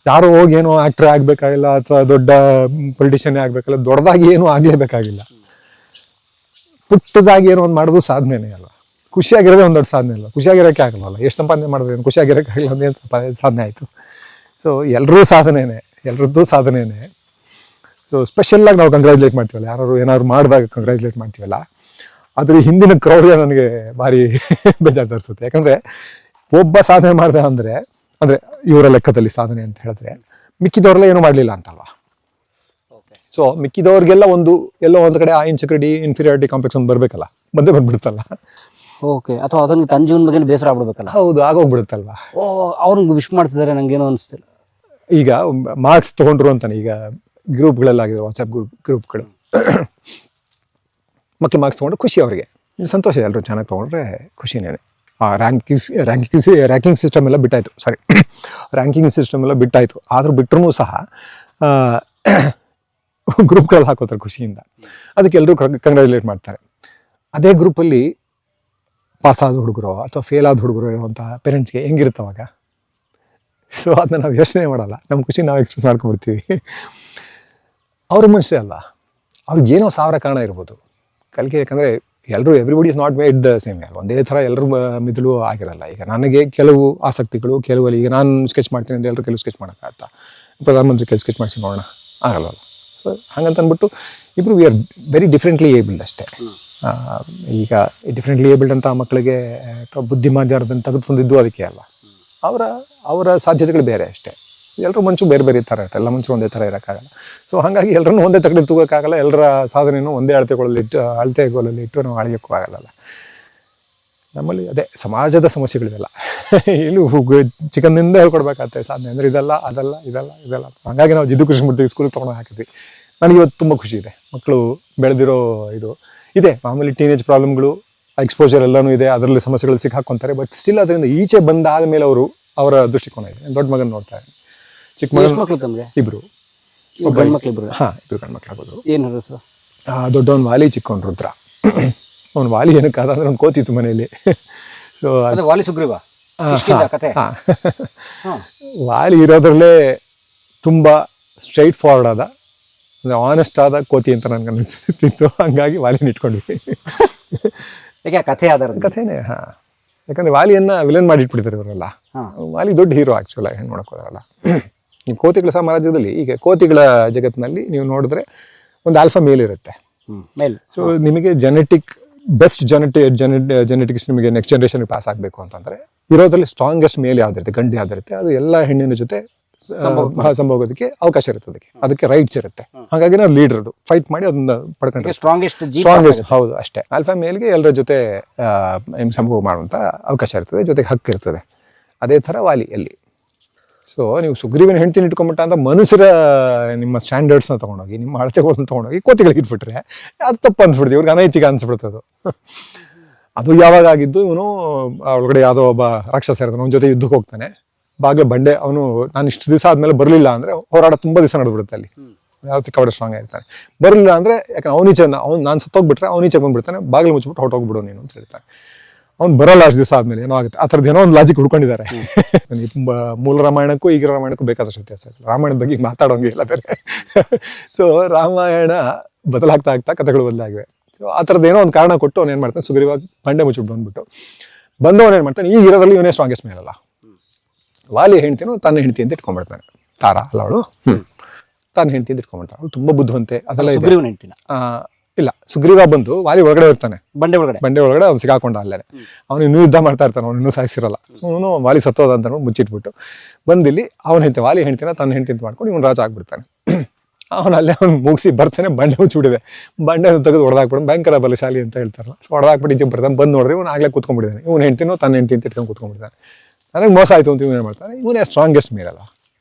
ಯಾರೋ ಹೋಗಿ ಏನೋ ಆ್ಯಕ್ಟ್ರೇ ಆಗಬೇಕಾಗಿಲ್ಲ ಅಥವಾ ದೊಡ್ಡ ಪೊಲಿಟಿಷಿಯನ್ನೇ ಆಗಬೇಕಲ್ಲ, ದೊಡ್ಡದಾಗಿ ಏನೂ ಆಗಲೇಬೇಕಾಗಿಲ್ಲ. ಪುಟ್ಟದಾಗಿ ಏನೋ ಒಂದು ಮಾಡೋದು ಸಾಧನೆನೇ ಅಲ್ಲ. ಖುಷಿಯಾಗಿರೋದೇ ಒಂದು ದೊಡ್ಡ ಸಾಧನೆ ಅಲ್ಲ. ಖುಷಿಯಾಗಿರೋಕ್ಕೆ ಆಗಲ್ಲ. ಎಷ್ಟು ಸಂಪಾದನೆ ಮಾಡಿದ್ರೆ ಏನು ಖುಷಿಯಾಗಿರೋಕ್ಕೆ ಆಗಲ್ಲ ಅಂದ್ರೆ ಏನು ಸಾಧನೆ ಆಯಿತು? ಸೊ ಎಲ್ಲರೂ ಸಾಧನೆಯೇ, ಎಲ್ಲರದ್ದು ಸಾಧನೆಯೇ. ಸೊ ಸ್ಪೆಷಲ್ಲಾಗಿ ನಾವು ಕಂಗ್ರ್ಯಾಚುಲೇಟ್ ಮಾಡ್ತೀವಲ್ಲ, ಯಾರು ಏನಾದ್ರು ಮಾಡಿದಾಗ ಕಂಗ್ರ್ಯಾಚುಲೇಟ್ ಮಾಡ್ತೀವಲ್ಲ, ಅದ್ರ ಹಿಂದಿನ ಕ್ರೌರ್ಯ ನನಗೆ ಭಾರಿ ಬೇಜಾರು ತರಿಸುತ್ತೆ. ಯಾಕಂದರೆ ಒಬ್ಬ ಸಾಧನೆ ಮಾಡಿದೆ ಅಂದರೆ ಇವರ ಲೆಕ್ಕದಲ್ಲಿ ಸಾಧನೆ ಅಂತ ಹೇಳಿದ್ರೆ ಮಿಕ್ಕಿದವರೆಲ್ಲ ಏನೂ ಮಾಡಲಿಲ್ಲ ಅಂತಲ್ವ. ಸೊ ಮಿಕ್ಕಿದವ್ರಿಗೆಲ್ಲ ಎಲ್ಲೋ ಒಂದು ಕಡೆ ಆ ಇನ್ಸೆಕ್ಯೂರಿಟಿ, ಇನ್ಫೀರಿಯಾರಿಟಿ ಕಾಂಪ್ಲೆಕ್ಸ್ ಒಂದು ಬರಬೇಕಲ್ಲ, ಬಂದ್ಬಿಡುತ್ತಲ್ಲ. ಓಕೆ, ಅಥವಾ ಅದನ್ನು ತನ್ನ ಜೀವನ ಬಗ್ಗೆ ಬೇಸರ ಆಗ್ಬಿಡ್ಬೇಕಲ್ಲ. ಹೌದು, ಆಗೋಗ್ಬಿಡುತ್ತಲ್ವ. ಅವ್ರಿಗೆ ವಿಶ್ ಮಾಡ್ತಿದ್ದಾರೆ, ನಂಗೇನೋ ಅನಿಸ್ತಿಲ್ಲ. ಈಗ ಮಾರ್ಕ್ಸ್ ತೊಗೊಂಡ್ರು ಅಂತಾನೆ, ಈಗ ಗ್ರೂಪ್ಗಳಲ್ಲಾಗಿದೆ, ವಾಟ್ಸಪ್ ಗ್ರೂಪ್ಗಳು. ಮಕ್ಕಳು ಮಾರ್ಕ್ಸ್ ತೊಗೊಂಡು ಖುಷಿ ಅವರಿಗೆ, ಇದು ಸಂತೋಷ. ಎಲ್ಲರೂ ಚೆನ್ನಾಗಿ ತೊಗೊಂಡ್ರೆ ಖುಷಿನೇ. ರ್ಯಾಂಕಿಂಗ್ ಸಿಸ್ಟಮ್ ಎಲ್ಲ ಬಿಟ್ಟಾಯಿತು. ರ್ಯಾಂಕಿಂಗ್ ಸಿಸ್ಟಮ್ ಎಲ್ಲ ಬಿಟ್ಟಾಯಿತು. ಆದರೂ ಬಿಟ್ಟರೂ ಸಹ ಗ್ರೂಪ್ಗಳಲ್ಲಿ ಹಾಕೋತಾರೆ ಖುಷಿಯಿಂದ. ಅದಕ್ಕೆ ಎಲ್ಲರೂ ಕಂಗ್ರ್ಯಾಚುಲೇಟ್ ಮಾಡ್ತಾರೆ. ಅದೇ ಗ್ರೂಪಲ್ಲಿ ಪಾಸ್ ಆದ ಹುಡುಗರು ಅಥವಾ ಫೇಲ್ ಆದ ಹುಡುಗರು ಇರುವಂಥ ಪೇರೆಂಟ್ಸ್ಗೆ ಹೆಂಗಿರುತ್ತವಾಗ? ಸೊ ಅದನ್ನ ನಾವು ಯೋಚನೆ ಮಾಡಲ್ಲ. ನಮ್ಮ ಖುಷಿ ನಾವು ಎಕ್ಸ್ಪ್ರೆಸ್ ಮಾಡ್ಕೊಂಡ್ಬಿಡ್ತೀವಿ. ಅವ್ರ ಮನುಷ್ಯ ಅಲ್ಲ, ಅವ್ರಿಗೇನೋ 1000 ಕಾರಣ ಇರ್ಬೋದು ಕಲಿಕೆ. ಯಾಕಂದರೆ everybody is not made the same. ಒಂದೇ ಥರ ಎಲ್ಲರೂ ಮಿದುಳು ಆಗಿರಲ್ಲ. ಈಗ ನನಗೆ ಕೆಲವು ಆಸಕ್ತಿಗಳು, ಕೆಲವಲ್ಲಿ ಈಗ ನಾನು ಸ್ಕೆಚ್ ಮಾಡ್ತೀನಿ ಅಂದರೆ ಎಲ್ಲರೂ ಕೆಲವು ಸ್ಕೆಚ್ ಮಾಡೋಕ್ಕಾಗತ್ತಾ? ಪ್ರಧಾನಮಂತ್ರಿ ಕೆಲವು ಸ್ಕೆಚ್ ಮಾಡಿಸಿ ನೋಡೋಣ, ಆಗಲ್ಲ. ಸೊ ಹಾಗಂತ ಅಂದ್ಬಿಟ್ಟು ಇಬ್ಬರು we are very differently abled ಅಷ್ಟೇ. ಈಗ ಡಿಫ್ರೆಂಟ್ಲಿ ಏಬಲ್ಡ್ ಅಂತ ಮಕ್ಕಳಿಗೆ ಬುದ್ಧಿಮಾಂದ್ಯರದನ್ನು ತೆಗೆದು ತಂದಿದ್ದು ಅದಕ್ಕೆ ಅಲ್ಲ. ಅವರ ಸಾಧ್ಯತೆಗಳು ಬೇರೆ ಅಷ್ಟೇ. ಎಲ್ಲರೂ ಮನುಷ್ಯರು ಬೇರೆ ಬೇರೆ ಥರ ಇರ್ತಾರೆ. ಎಲ್ಲ ಮನುಷ್ಯರು ಒಂದೇ ಥರ ಇರೋಕ್ಕಾಗಲ್ಲ. ಸೊ ಹಾಗಾಗಿ ಎಲ್ಲರನ್ನೂ ಒಂದೇ ತಗಡೆ ತೂಗೋಕ್ಕಾಗಲ್ಲ. ಎಲ್ಲರ ಸಾಧನೆಯೂ ಒಂದೇ ಅಳತೆಗೋಲಲ್ಲಿ ಇಟ್ಟು ನಾವು ಅಳೆಯೋಕ್ಕೂ ಆಗಲ್ಲ. ನಮ್ಮಲ್ಲಿ ಅದೇ ಸಮಾಜದ ಸಮಸ್ಯೆಗಳಿದೆಲ್ಲ. ಇಲ್ಲಿ ಚಿಕ್ಕಂದಿಂದ ಹೇಳ್ಕೊಡ್ಬೇಕಾಗತ್ತೆ ಸಾಧನೆ ಅಂದರೆ ಇದಲ್ಲ, ಅದಲ್ಲ, ಇದಲ್ಲ. ಹಾಗಾಗಿ ನಾವು ಜಿದ್ದು ಕೃಷ್ಣಮೂರ್ತಿ ಸ್ಕೂಲಿಗೆ ತೊಗೊಂಡು ಹಾಕಿದ್ವಿ. ನನಗೆ ಇವತ್ತು ತುಂಬ ಖುಷಿ ಇದೆ. ಮಕ್ಕಳು ಬೆಳೆದಿರೋ ಇದೆ. ಮಾಮೂಲಿ ಟೀನೇಜ್ ಪ್ರಾಬ್ಲಮ್ಗಳು, ಎಕ್ಸ್ಪೋಜರ್ ಎಲ್ಲನೂ ಇದೆ, ಅದರಲ್ಲಿ ಸಮಸ್ಯೆಗಳು ಸಿಕ್ಕಾಕೊಂತಾರೆ. ಬಟ್ ಸ್ಟಿಲ್ ಅದರಿಂದ ಈಚೆ ಬಂದಾದ ಮೇಲೆ ಅವರ ದೃಷ್ಟಿಕೋನ ಇದೆ. ದೊಡ್ಡ ಮಗನ ನೋಡ್ತಾ ಇದ್ದೀನಿ. ಚಿಕ್ಕ ಮಕ್ಕಳು ತಮಗೆ ಇಬ್ರು, ಗಂಡು ಮಕ್ಳು ಇಬ್ರು. ಇಬ್ರು ಗಂಡು ಮಕ್ಳು ಆಗೋದು. ಏನು ಹೆಸರು? ದೊಡ್ಡವನ್ ವಾಲಿ, ಚಿಕ್ಕವನ್ ರುದ್ರ. ಅವ್ನು ವಾಲಿ ಏನಕ್ಕಾದ ಅಂದ್ರೆ ಒಂದು ಕೋತಿತ್ತು ಮನೆಯಲ್ಲಿ. ಸೊ ವಾಲಿ ಸುಗ್ರೀವ ಕತೆ. ವಾಲಿ ಇರೋದ್ರಲ್ಲೇ ತುಂಬ ಸ್ಟ್ರೈಟ್ ಫಾರ್ವರ್ಡ್ ಆದ, ಅಂದರೆ ಆನೆಸ್ಟ್ ಆದ ಕೋತಿ ಅಂತ ನನಗೆ ಅನಿಸ್ತಿತ್ತು. ಹಂಗಾಗಿ ವಾಲಿನ ಇಟ್ಕೊಂಡ್ವಿ. ಯಾಕೆ ಕಥೆ ಆಧಾರ? ಕಥೆನೇ. ಯಾಕಂದರೆ ವಾಲಿಯನ್ನು ವಿಲನ್ ಮಾಡಿಟ್ಬಿಡ್ತಾರೆ ಇವರೆಲ್ಲ. ವಾಲಿ ದೊಡ್ಡ ಹೀರೋ ಆ್ಯಕ್ಚುಲಾಗಿ ಹೆಂಗೆ ನೋಡೋಕೆ ಹೋದ್ರಲ್ಲ. ಈ ಕೋತಿಗಳ ಸಾಮ್ರಾಜ್ಯದಲ್ಲಿ ಈಗ ಕೋತಿಗಳ ಜಗತ್ತಿನಲ್ಲಿ ನೀವು ನೋಡಿದ್ರೆ ಒಂದು ಆಲ್ಫಾ ಮೇಲ್ ಇರುತ್ತೆ. ಮೇಲ್. ಸೊ ನಿಮಗೆ ಬೆಸ್ಟ್ ಜೆನೆಟಿಕ್ಸ್ ನಿಮಗೆ ನೆಕ್ಸ್ಟ್ ಜನರೇಷನ್ಗೆ ಪಾಸ್ ಆಗಬೇಕು ಅಂತಂದರೆ ಇರೋದ್ರಲ್ಲಿ ಸ್ಟ್ರಾಂಗೆಸ್ಟ್ ಮೇಲ್ ಯಾವ್ದಿರುತ್ತೆ, ಗಂಡು ಯಾವ್ದಿರುತ್ತೆ, ಅದು ಎಲ್ಲ ಹೆಣ್ಣಿನ ಜೊತೆ ಸಂಭೋಗೋದಕ್ಕೆ ಅವಕಾಶ ಇರುತ್ತೆ, ಅದಕ್ಕೆ ರೈಟ್ಸ್ ಇರುತ್ತೆ. ಹಾಗಾಗಿ ನಾವು ಲೀಡರ್ ಅದು ಫೈಟ್ ಮಾಡಿ ಅದನ್ನ ಪಡ್ಕೊಂಡ್ರೆ ಸ್ಟ್ರಾಂಗೆಸ್ಟ್. ಹೌದು, ಅಷ್ಟೇ. ಆಲ್ಫಾ ಮೇಲ್ಗೆ ಎಲ್ಲರ ಜೊತೆ ಸಂಭೋಗ ಮಾಡುವಂಥ ಅವಕಾಶ ಇರ್ತದೆ, ಜೊತೆಗೆ ಹಕ್ಕು ಇರ್ತದೆ. ಅದೇ ಥರ ವಾಲಿಯಲ್ಲಿ. ಸೊ ನೀವು ಸುಗ್ರೀವನ ಹೆಂಡ್ತಿನ ಇಟ್ಕೊಂಬಿಟ್ಟ ಅಂತ ಮನುಷ್ಯರ ನಿಮ್ಮ ಸ್ಟ್ಯಾಂಡರ್ಡ್ಸ್ನ ತೊಗೊಂಡೋಗಿ, ನಿಮ್ಮ ಅಳತೆಗಳನ್ನ ತೊಗೊಂಡೋಗಿ ಕೋತಿಗಳಿಗೆ ಇಟ್ಬಿಟ್ರೆ ಅದು ತಪ್ಪು ಅಂದ್ಬಿಡ್ತೀವಿ, ಇವ್ರಿಗೆ ಅನೈತಿಕ ಅನ್ಸ್ಬಿಡ್ತದೆ. ಅದು ಯಾವಾಗ ಆಗಿದ್ದು, ಇವನು ಒಳಗಡೆ ಯಾವುದೋ ಒಬ್ಬ ರಾಕ್ಷಸ ಇರ್ತಾನೆ, ಅವನ ಜೊತೆ ಯುದ್ಧಕ್ಕೆ ಹೋಗ್ತಾನೆ, ಬಾಗಿಲು ಬಂಡೆ. ಅವನು ನಾನು ಇಷ್ಟು ದಿವಸ ಆದಮೇಲೆ ಬರಲಿಲ್ಲ ಅಂದರೆ ಹೋರಾಟ ತುಂಬ ದಿವಸ ನಡೆದ್ಬಿಡುತ್ತೆ ಅಲ್ಲಿ, ಯಾವ ಕಬಡ್ಡಿ ಸ್ಟ್ರಾಂಗ್ ಆಗಿರ್ತಾನೆ. ಬರಲಿಲ್ಲ ಅಂದರೆ ಯಾಕಂದ್ರೆ ನಾನು ಸತ್ತೋಗ್ಬಿಟ್ರೆ ಅವನೀಚೆ ಬಂದ್ಬಿಡ್ತಾನೆ, ಬಾಗಿಲು ಮುಚ್ಚಿಬಿಟ್ಟು ಹೊರಟೋಗ್ಬಿಡು ನೀನು ಅಂತ ಹೇಳ್ತಾನೆ. ಅವ್ನು ಬರೋಲ್ಲ ಅಷ್ಟು ದಿವಸ ಆದಮೇಲೆ ಏನೋ ಆಗುತ್ತೆ. ಆ ಥರದ್ದು ಏನೋ ಒಂದು ಲಾಜಿಕ್ ಹುಡ್ಕೊಂಡಿದ್ದಾರೆ. ಮೂಲ ರಾಮಾಯಣಕ್ಕೂ ಈಗಿನ ರಾಮಾಯಣಕ್ಕೂ ಬೇಕಾದಷ್ಟು ವ್ಯತ್ಯಾಸ ಇಲ್ಲ. ರಾಮಾಯಣದ ಬಗ್ಗೆ ಮಾತಾಡೋಂಗೆ ಇಲ್ಲ ಬೇರೆ. ಸೊ ರಾಮಾಯಣ ಬದಲಾಗ್ತಾ ಕಥೆಗಳು ಬದಲಾಗಿವೆ. ಸೊ ಆ ಥರದ್ದು ಏನೋ ಒಂದು ಕಾರಣ ಕೊಟ್ಟು ಅವನು ಏನು ಮಾಡ್ತಾನೆ, ಸುಗ್ರೀವಾಗಿ ಬಂಡೆ ಮುಚ್ಚಿಬಿಟ್ಟು ಬಂದವನು ಏನು ಮಾಡ್ತಾನೆ, ಈ ಇರೋದ್ರಲ್ಲಿ ಇವನೇ ಸ್ಟ್ರಾಂಗೆಸ್ಟ್ ಮೇಲಲ್ಲ. ವಾಲಿ ಹೆಂಡ್ತಿನೂ ತನ್ನ ಹೆಂಡ್ತಿ ಅಂತ ಇಟ್ಕೊಂಡ್ಬಿಡ್ತಾನೆ. ತಾರಾ ಅಲ್ಲ ಅವಳು, ತನ್ನ ಹೆಂಡ್ತಿ ಅಂತ ಇಟ್ಕೊಂಡ್ಬಿಡ್ತಾನೆ. ಅವಳು ತುಂಬ ಬುದ್ಧಿವಂತೆ. ಅದೆಲ್ಲ ಇಲ್ಲ, ಸುಗ್ರೀವ ಬಂದು ವಾಲಿ ಒಳಗಡೆ ಇರ್ತಾನೆ, ಬಂಡೆ ಒಳಗಡೆ ಅವ್ನು ಸಿಗಾಕೊಂಡ ಅಲ್ಲೇ. ಅವನು ಇನ್ನೂ ಯುದ್ಧ ಮಾಡ್ತಾ ಇರ್ತಾನೆ, ಅವ್ನು ಇನ್ನೂ ಸಾಯಿಸಿರಲ್ಲ. ಅವನು ವಾಲಿ ಸತ್ತೋದ ಅಂತ ಮುಚ್ಚಿಟ್ಬಿಟ್ಟು ಬಂದಿಲ್ಲಿ ಅವನ ಹೆಂಡ್ತಿ, ವಾಲಿ ಹೆಂಡ್ತಿನ ತನ್ನ ಹೆಂಡ್ತಿ ಅಂತ ಮಾಡ್ಕೊಂಡು ಇವನು ರಾಜ ಆಗ್ಬಿಡ್ತಾನೆ. ಅವನಲ್ಲೇ ಅವ್ನು ಮುಗಿಸಿ ಬರ್ತಾನೆ, ಬಂಡೆ ಮುಚ್ಚಿಬಿಟ್ಟಿದೆ. ಬಂಡೆ ತೆಗೆದು ಹೊಡೆದಾಕ್ಬಿಟ್ಟು ಭಯಂಕರ ಬಲಶಾಲಿ ಅಂತ ಹೇಳ್ತಾರಲ್ಲ, ಹೊಡೆದಾಕ್ಬಿಟ್ಟು ಈಚೆ ಬರ್ತಾನೆ. ಬಂದು ನೋಡ್ರಿ ಇವನು ಆಗಲೇ ಕೂತ್ಕೊಂಡ್ಬಿಟ್ಟಿದ್ದಾನೆ. ಇವನು ಹೆಂಡ್ತಿನೂ ತನ್ನ ಹೆಂಡ್ತಿ ಅಂತ ಇಟ್ಕೊಂಡು ಕೂತ್ಕೊಂಡ್ಬಿಟ್ಟಿದ್ದಾನೆ. ನನಗೆ ಮೋಸ ಆಯಿತು ಅಂತ ಇವನು ಏನು ಮಾಡ್ತಾನೆ, ಇವನೇ ಸ್ಟ್ರಾಂಗೆಸ್ಟ್ ಮೇಲಲ್ಲ.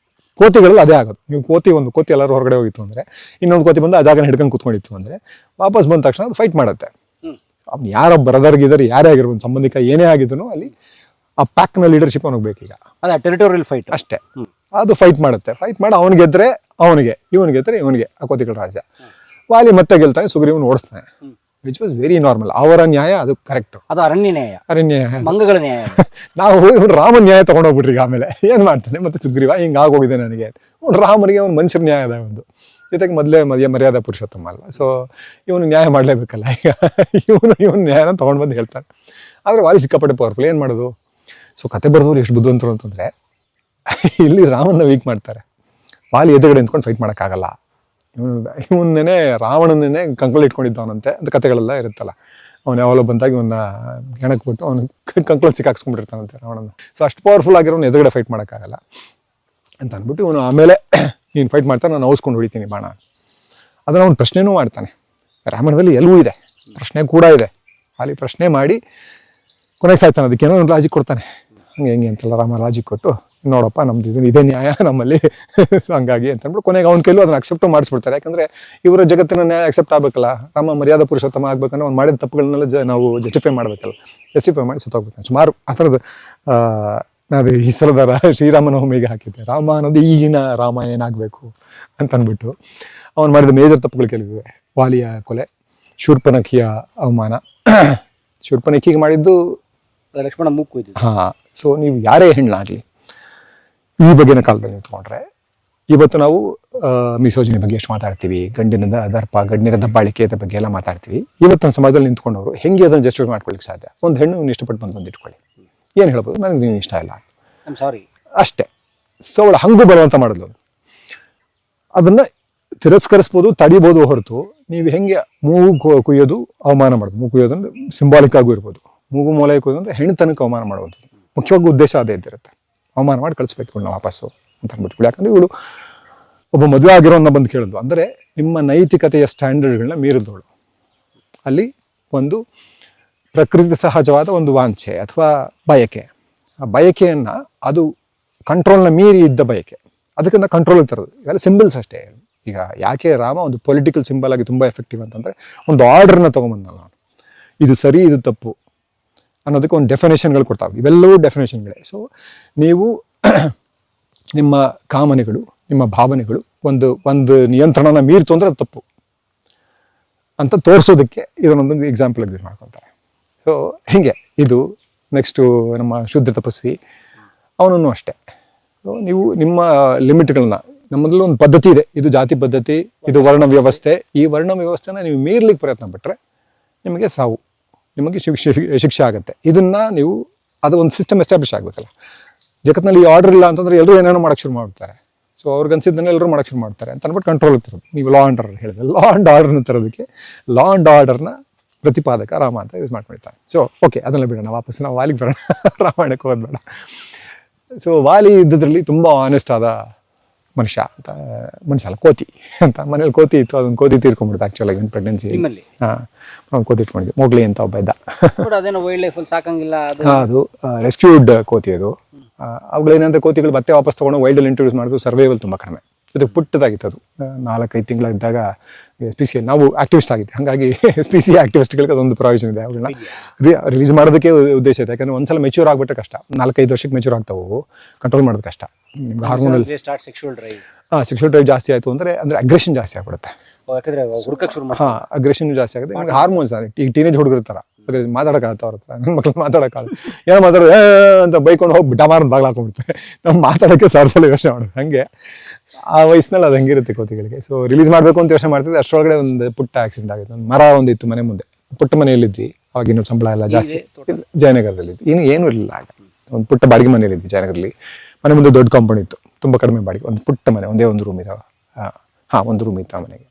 ಕೋತಿಗಳಲ್ಲಿ ಅದೇ ಆಗೋದು. ನೀವು ಒಂದು ಕೋತಿ ಎಲ್ಲರೂ ಹೊರಗಡೆ ಹೋಗಿತ್ತು ಅಂದರೆ, ಇನ್ನೊಂದು ಕೋತಿ ಬಂದು ಆ ಜಾಗನ ಹಿಡ್ಕೊಂಡು ಕೂತ್ಕೊಂಡಿತ್ತು ಅಂದರೆ, ವಾಪಸ್ ಬಂದ ತಕ್ಷಣ ಅದು ಫೈಟ್ ಮಾಡುತ್ತೆ. ಅವ್ನು ಯಾರೋ ಬ್ರದರ್ಗಿದ್ದಾರೆ, ಯಾರೇ ಆಗಿರ್ಬೋದು, ಸಂಬಂಧಿಕ ಏನೇ ಆಗಿದ್ರು ಅಲ್ಲಿ ಆ ಪ್ಯಾಕ್ನ ಲೀಡರ್ಶಿಪ್ ಅವನಿಗೆ ಬೇಕೀಗ. ಅದೇ ಟೆರಿಟೋರಿಯಲ್ ಫೈಟ್ ಅಷ್ಟೇ. ಅದು ಫೈಟ್ ಮಾಡುತ್ತೆ. ಫೈಟ್ ಮಾಡಿ ಅವನು ಗೆದ್ರೆ ಅವನಿಗೆ, ಇವನು ಗೆದ್ರೆ ಇವನಿಗೆ, ಆ ಕೋತಿಗಳ ರಾಜ್ಯ. ವಾಲಿ ಮತ್ತೆ ಗೆಲ್ತಾನೆ, ಸುಗ್ರೀವನ್ ಓಡಿಸ್ತಾನೆ. Which was very normal. ಅವರ ನ್ಯಾಯ ಅದು ಕರೆಕ್ಟ್. ಅದು ಅರಣ್ಯ ನ್ಯಾಯ, ಮಂಗಗಳ ನ್ಯಾಯ. ನಾವು ಇವನು ರಾಮನ ನ್ಯಾಯ ತಗೊಂಡೋಗ್ಬಿಟ್ರಿ. ಈಗ ಆಮೇಲೆ ಏನು ಮಾಡ್ತಾನೆ ಮತ್ತೆ ಸುಗ್ರೀವ, ಹಿಂಗೆ ಆಗೋಗಿದೆ ನನಗೆ. ಅವ್ನು ರಾಮನಿಗೆ ಅವ್ನು ಮನುಷ್ಯರ ನ್ಯಾಯದ ಒಂದು ಜೊತೆಗೆ ಮೊದಲೇ ಮರ್ಯಾದಾ ಪುರುಷೋತ್ತಮ ಅಲ್ಲ. ಸೊ ಇವನು ನ್ಯಾಯ ಮಾಡಲೇಬೇಕಲ್ಲ. ಈಗ ಇವನು ನ್ಯಾಯನ ತೊಗೊಂಡು ಬಂದು ಹೇಳ್ತಾನೆ. ಆದರೆ ವಾಲಿ ಸಿಕ್ಕಾಪಟ್ಟೆ ಪವರ್ಫುಲ್. ಏನು ಮಾಡೋದು? ಸೊ ಕತೆ ಬರೆದವ್ರು ಎಷ್ಟು ಬುದ್ಧಿವಂತರು ಅಂತಂದರೆ, ಇಲ್ಲಿ ರಾಮನ್ನ ವೀಕ್ ಮಾಡ್ತಾರೆ. ವಾಲಿ ಎದುರುಗಡೆ ನಿಂತ್ಕೊಂಡು ಫೈಟ್ ಮಾಡೋಕ್ಕಾಗಲ್ಲ. ಇವನ್ನೇ ರಾವಣನ್ನೇ ಕಂಕಳಲ್ಲಿ ಇಟ್ಕೊಂಡಿದ್ದವನಂತೆ ಅಂತ ಕತೆಗಳೆಲ್ಲ ಇರುತ್ತಲ್ಲ. ಅವನು ಯಾವಾಗಲೂ ಬಂದಾಗ ಇವನ್ನ ಹೆಣಕ್ಕೆ ಬಿಟ್ಟು ಅವನು ಕಂಕಳಲ್ಲಿ ಸಿಕ್ಕಾಕ್ಸ್ಕೊಂಡ್ಬಿಟ್ಟಿರ್ತಾನಂತೆ ರಾವಣನ. ಸೊ ಅಷ್ಟು ಪವರ್ಫುಲ್ ಆಗಿರೋನು ಎದುರುಗಡೆ ಫೈಟ್ ಮಾಡೋಕ್ಕಾಗಲ್ಲ ಅಂತ ಅಂದ್ಬಿಟ್ಟು ಇವನು ಆಮೇಲೆ ನೀನು ಫೈಟ್ ಮಾಡ್ತಾನೆ, ನಾನು ಔಸ್ಕೊಂಡು ಹೊಡಿತೀನಿ ಬಾಣ. ಅದನ್ನು ಅವನು ಪ್ರಶ್ನೆನೂ ಮಾಡ್ತಾನೆ. ರಾಮಾಯಣದಲ್ಲಿ ಎಲ್ಲವೂ ಇದೆ, ಪ್ರಶ್ನೆ ಕೂಡ ಇದೆ. ಅಲ್ಲಿ ಪ್ರಶ್ನೆ ಮಾಡಿ ಕೊನೆಗೆ ಸಾಯ್ತಾನೆ. ಅದಕ್ಕೇನೋ ಒಂದು ಲಾಜಿಕ್ ಕೊಡ್ತಾನೆ. ಹೆಂಗೆ ಅಂತೆಲ್ಲ ರಾಮ ಲಾಜಿಕ್ ಕೊಟ್ಟು, ನೋಡಪ್ಪ ನಮ್ದು ಇದೇ ನ್ಯಾಯ ನಮ್ಮಲ್ಲಿ ಹಂಗಾಗಿ ಅಂತ ಅಂದ್ಬಿಟ್ಟು ಕೊನೆಗೆ ಅವ್ನ ಕೈಲೂ ಅದನ್ನ ಅಕ್ಸೆಪ್ಟು ಮಾಡಿಸ್ಬಿಡ್ತಾರೆ. ಯಾಕಂದರೆ ಇವರ ಜಗತ್ತಿನ ನ್ಯಾಯ ಅಕ್ಸೆಪ್ಟ್ ಆಗಬೇಕಲ್ಲ. ರಾಮ ಮರ್ಯಾದಾ ಪುರುಷೋತ್ತಮ ಆಗ್ಬೇಕಂದ್ರೆ ಅವ್ನು ಮಾಡಿದ ತಪ್ಪುಗಳನ್ನೆಲ್ಲ ನಾವು ಜಸ್ಟಿಫೈ ಮಾಡಬೇಕಲ್ಲ. ಜಸ್ಟಿಫೈ ಮಾಡಿ ಸುತ್ತೋಗ್ಬಿಡ್ತಾನೆ. ಸುಮಾರು ಆ ಥರದ್ದು ಅದು ಈ ಸಲದ ಶ್ರೀರಾಮನವಮಿಗೆ ಹಾಕಿದ್ದೆ. ರಾಮ ಅನ್ನೋದು ಈಗಿನ ರಾಮ ಏನಾಗಬೇಕು ಅಂತ ಅಂದ್ಬಿಟ್ಟು ಅವನು ಮಾಡಿದ ಮೇಜರ್ ತಪ್ಪುಗಳು ಕೆಲವಿವೆ. ವಾಲಿಯ ಕೊಲೆ, ಶೂರ್ಪನಖಿಯ ಅವಮಾನ. ಶೂರ್ಪನಖಿಗೆ ಮಾಡಿದ್ದು ಲಕ್ಷ್ಮಣ ಮೂಕು. ಹಾಂ. ಸೊ ನೀವು ಯಾರೇ ಹೆಣ್ಣಾಗಲಿ ಈ ಬಗ್ಗೆನ ಕಾಲದಲ್ಲಿ ನೀವು ತೊಗೊಂಡ್ರೆ, ಇವತ್ತು ನಾವು ಮಿಸೋಜಿನಿ ಬಗ್ಗೆ ಎಷ್ಟು ಮಾತಾಡ್ತೀವಿ, ಗಂಡಿನ ದರ್ಪ, ಗಂಡಿನ ದಬ್ಬಾಳಿಕೆ ಬಗ್ಗೆ ಎಲ್ಲ ಮಾತಾಡ್ತೀವಿ. ಇವತ್ತಿನ ಸಮಾಜದಲ್ಲಿ ನಿಂತ್ಕೊಂಡವರು ಹೆಂಗೆ ಅದನ್ನು ಜಸ್ಟಿಫೈ ಮಾಡ್ಕೊಳ್ಳಿಕ್ಕೆ ಸಾಧ್ಯ? ಒಂದು ಹೆಣ್ಣು ಇಷ್ಟಪಟ್ಟು ಬಂದು ಇಟ್ಕೊಳ್ಳಿ, ಏನು ಹೇಳ್ಬೋದು, ನನಗೆ ನೀನು ಇಷ್ಟ ಇಲ್ಲ, ಸಾರಿ ಅಷ್ಟೇ. ಸೊ ಅವಳು ಹಂಗೂ ಬಲವಂತ ಮಾಡಿದ್ಲು. ಅದನ್ನು ತಿರಸ್ಕರಿಸ್ಬೋದು, ತಡಿಬೋದು ಹೊರತು ನೀವು ಹೆಂಗೆ ಮೂಗು ಕುಯ್ಯೋದು ಅವಮಾನ ಮಾಡೋದು. ಮೂಗು ಕುಯ್ಯೋದು ಅಂದರೆ ಸಿಂಬಾಲಿಕ್ ಆಗೂ ಇರ್ಬೋದು. ಮೂಗು ಮೂಲೆ ಕುಯ್ಯೋದು ಅಂದರೆ ಹೆಣ್ಣುತನಕ್ಕೆ ಅವಮಾನ ಮಾಡೋದು. ಮುಖ್ಯವಾಗಿ ಉದ್ದೇಶ ಅದೇ ಇದ್ದಿರುತ್ತೆ, ಅವಮಾನ ಮಾಡಿ ಕಳಿಸ್ಬೇಕು ಇವಳನ್ನ ವಾಪಸ್ಸು ಅಂತ ಅಂದ್ಬಿಟ್ಟು. ಯಾಕಂದರೆ ಇವಳು ಒಬ್ಬ ಮದುವೆ ಆಗಿರೋನ್ನ ಬಂದು ಕೇಳಿದ್ಲು ಅಂದರೆ ನಿಮ್ಮ ನೈತಿಕತೆಯ ಸ್ಟ್ಯಾಂಡರ್ಡ್ಗಳನ್ನ ಮೀರಿದವಳು. ಅಲ್ಲಿ ಒಂದು ಪ್ರಕೃತಿ ಸಹಜವಾದ ಒಂದು ವಾಂಛೆ ಅಥವಾ ಬಯಕೆ, ಆ ಬಯಕೆಯನ್ನು ಅದು ಕಂಟ್ರೋಲ್ನ ಮೀರಿ ಇದ್ದ ಬಯಕೆ, ಅದಕ್ಕಿಂತ ಕಂಟ್ರೋಲ್ ತರೋದು. ಇವೆಲ್ಲ ಸಿಂಬಲ್ಸ್ ಅಷ್ಟೇ. ಈಗ ಯಾಕೆ ರಾಮ ಒಂದು ಪೊಲಿಟಿಕಲ್ ಸಿಂಬಲ್ ಆಗಿ ತುಂಬ ಎಫೆಕ್ಟಿವ್ ಅಂತಂದರೆ, ಒಂದು ಆರ್ಡ್ರನ್ನ ತೊಗೊಂಬಂದಲ್ಲ ನಾನು, ಇದು ಸರಿ ಇದು ತಪ್ಪು ಅನ್ನೋದಕ್ಕೆ ಒಂದು ಡೆಫಿನೇಷನ್ಗಳು ಕೊಡ್ತಾವೆ. ಇವೆಲ್ಲವೂ ಡೆಫಿನೇಷನ್ಗಳೇ. ಸೊ ನೀವು ನಿಮ್ಮ ಕಾಮನೆಗಳು, ನಿಮ್ಮ ಭಾವನೆಗಳು ಒಂದು ನಿಯಂತ್ರಣನ ಮೀರಿತು ಅಂದರೆ ಅದು ತಪ್ಪು ಅಂತ ತೋರಿಸೋದಕ್ಕೆ ಇದನ್ನೊಂದು ಎಕ್ಸಾಂಪಲ್ ಯೂಸ್ ಮಾಡ್ಕೊತಾರೆ. ಸೊ ಹೀಗೆ ಇದು ನೆಕ್ಸ್ಟು ನಮ್ಮ ಶುದ್ಧ ತಪಸ್ವಿ ಅವನನ್ನು ಅಷ್ಟೇ. ಸೊ ನೀವು ನಿಮ್ಮ ಲಿಮಿಟ್ಗಳನ್ನ, ನಮ್ಮಲ್ಲಿ ಒಂದು ಪದ್ಧತಿ ಇದೆ, ಇದು ಜಾತಿ ಪದ್ಧತಿ, ಇದು ವರ್ಣ ವ್ಯವಸ್ಥೆ. ಈ ವರ್ಣ ವ್ಯವಸ್ಥೆನ ನೀವು ಮೀರ್ಲಿಕ್ಕೆ ಪ್ರಯತ್ನ ಪಟ್ಟರೆ ನಿಮಗೆ ಸಾವು, ನಿಮಗೆ ಶಿಕ್ಷೆ ಆಗುತ್ತೆ. ಇದನ್ನು ನೀವು ಅದು ಒಂದು ಸಿಸ್ಟಮ್ ಎಸ್ಟಾಬ್ಲಿಷ್ ಆಗಬೇಕಲ್ಲ. ಜಗತ್ತಿನಲ್ಲಿ ಈ ಆರ್ಡರ್ ಇಲ್ಲ ಅಂತಂದ್ರೆ ಎಲ್ಲರೂ ಏನೇನೋ ಮಾಡಕ್ಕೆ ಶುರು ಮಾಡ್ತಾರೆ. ಸೊ ಅವ್ರಿಗೆ ಅನ್ಸಿದ್ದನ್ನೇ ಎಲ್ಲರೂ ಮಾಡಕ್ಕೆ ಶುರು ಮಾಡ್ತಾರೆ ಅಂತ ಅಂದ್ಬಿಟ್ಟು ಕಂಟ್ರೋಲ್ ಇರ್ತಿರೋದು. ನೀವು ಲಾ ಆ್ಯಂಡ್ ಆರ್ಡರ್ ಹೇಳಿದ್ರೆ ಲಾ ಆ್ಯಂಡ್ ಆರ್ಡರ್ನ ತರೋದಕ್ಕೆ ಲಾ ಆ್ಯಂಡ್ ಆರ್ಡರ್ನ ಪ್ರತಿಪಾದಕ ರಾಮ ಅಂತ ಯೂಸ್ ಮಾಡ್ಕೊಳ್ತಾನೆ. ಸೊ ಓಕೆ, ಅದನ್ನೆಲ್ಲ ಬಿಡೋಣ, ವಾಪಸ್ ನಾವು ವಾಲಿಗೆ ಬರೋಣ, ರಾಮಾಯಣಕ್ಕೆ ಹೋದ್ಬೇಡ. ಸೊ ವಾಲಿ ಇದ್ದದ್ರಲ್ಲಿ ತುಂಬ ಆನೆಸ್ಟ್ ಆದ ಮನುಷ್ಯ ಅಂತ, ಮನುಷ್ಯ ಅಲ್ಲ ಕೋತಿ ಅಂತ. ಮನೇಲಿ ಕೋತಿ ಇತ್ತು, ಅದೊಂದು ಕೋತಿ ತೀರ್ಕೊಂಡ್ಬಿಡ್ತು ಆ್ಯಕ್ಚುಲಾಗಿ ಒಂದು ಪ್ರೆಗ್ನೆನ್ಸಿ. ನಿಮ್ಮಲ್ಲಿ ಹಾಂ, ಕೋತಿ ಇಟ್ಕೊಂಡಿದ್ದೆ, ಮೊಗ್ಲಿ ಅಂತ ಒಬ್ಬ ಇದ್ದ. ಅದೇನೋ ವೈಲ್ಡ್ ಲೈಫ್ ಅಲ್ಲಿ ಸಾಕಂಗಿಲ್ಲ ಅದು ರೆಸ್ಕ್ಯೂಡ್ ಕೋತಿ ಅದು. ಅವುಗಳೇನಂದ್ರೆ ಕೋತಿಗಳು ಮತ್ತೆ ವಾಪಸ್ ತೊಗೊಂಡು ವೈಲ್ಡಲ್ಲಿ ಇಂಟ್ರೊಡ್ಯೂಸ್ ಮಾಡೋದು ಸರ್ವೈವಲ್ ತುಂಬ ಕಡಿಮೆ. ಇದು ಪುಟ್ಟದಾಗಿತ್ತು ಅದು, 4-5 ತಿಂಗಳಿದ್ದಾಗ ಸ್ಪೀಸಿ ನಾವು ಆಕ್ಟಿವಿಸ್ಟ್ ಆಗಿದ್ದೆ, ಹಾಗಾಗಿ ಸ್ಪೀಸಿ ಆಕ್ಟಿವಿಸ್ಟ್ಗಳಿಗೆ ಅದೊಂದು ಪ್ರಾವಿಷನ್ ಇದೆ. ಅವುಗಳನ್ನ ರಿಲೀಸ್ ಮಾಡೋದಕ್ಕೆ ಉದ್ದೇಶ ಇದೆ. ಯಾಕಂದರೆ ಒಂದ್ಸಲ ಮೆಚ್ಯೂರ್ ಆಗಿಬಿಟ್ರೆ ಕಷ್ಟ, 4-5 ವರ್ಷಕ್ಕೆ ಮೆಚ್ಯೂರ್ ಆಗ್ತಾವೆ, ಕಂಟ್ರೋಲ್ ಮಾಡೋದು ಕಷ್ಟ. ನಿಮ್ಗೆ ಹಾರ್ಮೋನಲ್ ಸೆಕ್ಷುವಲ್ ಡ್ರೈವ್ ಜಾಸ್ತಿ ಆಯಿತು ಅಂದರೆ ಅಗ್ರೆಷನ್ ಜಾಸ್ತಿ ಆಗ್ಬಿಡುತ್ತೆ. ಹಾಂ, ಅಗ್ರೆಷನ್ ಜಾಸ್ತಿ ಆಗುತ್ತೆ. ನಿಮ್ಗೆ ಹಾರ್ಮೋನ್ಸ್ ಈಗ ಟೀನೇಜ್ ಹುಡುಗರ ಥರ ಮಾತಾಡೋಕ್ಕಾಗತ್ತೆ ಅವ್ರ ಹತ್ರ. ನನ್ನ ಮಕ್ಳು ಮಾತಾಡೋಕ್ಕಾಗಲ್ಲ, ಏನೋ ಮಾತಾಡೋದು ಅಂತ ಬೈಕೊಂಡು ಹೋಗಿ ಡಮಾರನ್ನು ಬಾಗ್ಲು ಹಾಕೊಂಡ್ಬಿಡ್ತಾರೆ. ನಾವು ಮಾತಾಡೋಕ್ಕೆ ಸಾವಿರ ಯೋಚನೆ ಮಾಡೋದು. ಹಾಗೆ ಆ ವಯಸ್ಸಿನಲ್ಲಿ ಅದು ಹಂಗಿರುತ್ತೆ ಕೋತಿಗಳಿಗೆ. ಸೊ ರಿಲೀಸ್ ಮಾಡಬೇಕು ಅಂತ ಯೋಚನೆ ಮಾಡ್ತಿದ್ದೆ, ಅಷ್ಟರೊಳಗಡೆ ಒಂದು ಪುಟ್ಟ ಆಕ್ಸಿಡೆಂಟ್ ಆಗಿತ್ತು. ಒಂದು ಮರ ಒಂದಿತ್ತು ಮನೆ ಮುಂದೆ, ಪುಟ್ಟ ಮನೆಯಲ್ಲಿದ್ವಿ ಅವಾಗ, ಇನ್ನೂ ಸಂಬಳ ಎಲ್ಲ ಜಾಸ್ತಿ. ಜಯನಗರದಲ್ಲಿದ್ದು ಏನೂ ಇರಲಿಲ್ಲ ಆಗ, ಒಂದು ಪುಟ್ಟ ಬಾಡಿಗೆ ಮನೆಯಲ್ಲಿದ್ವಿ ಜಯನಗರಲ್ಲಿ. ಮನೆ ಮುಂದೆ ದೊಡ್ಡ ಕಾಂಪೌಂಡ್ ಇತ್ತು, ತುಂಬ ಕಡಿಮೆ ಬಾಡಿಗೆ, ಒಂದು ಪುಟ್ಟ ಮನೆ, ಒಂದೇ ಒಂದು ರೂಮ್ ಇದ್ದಾವೆ. ಹಾಂ, ಒಂದು ರೂಮ್ ಇತ್ತು ಆ ಮನೆಗೆ.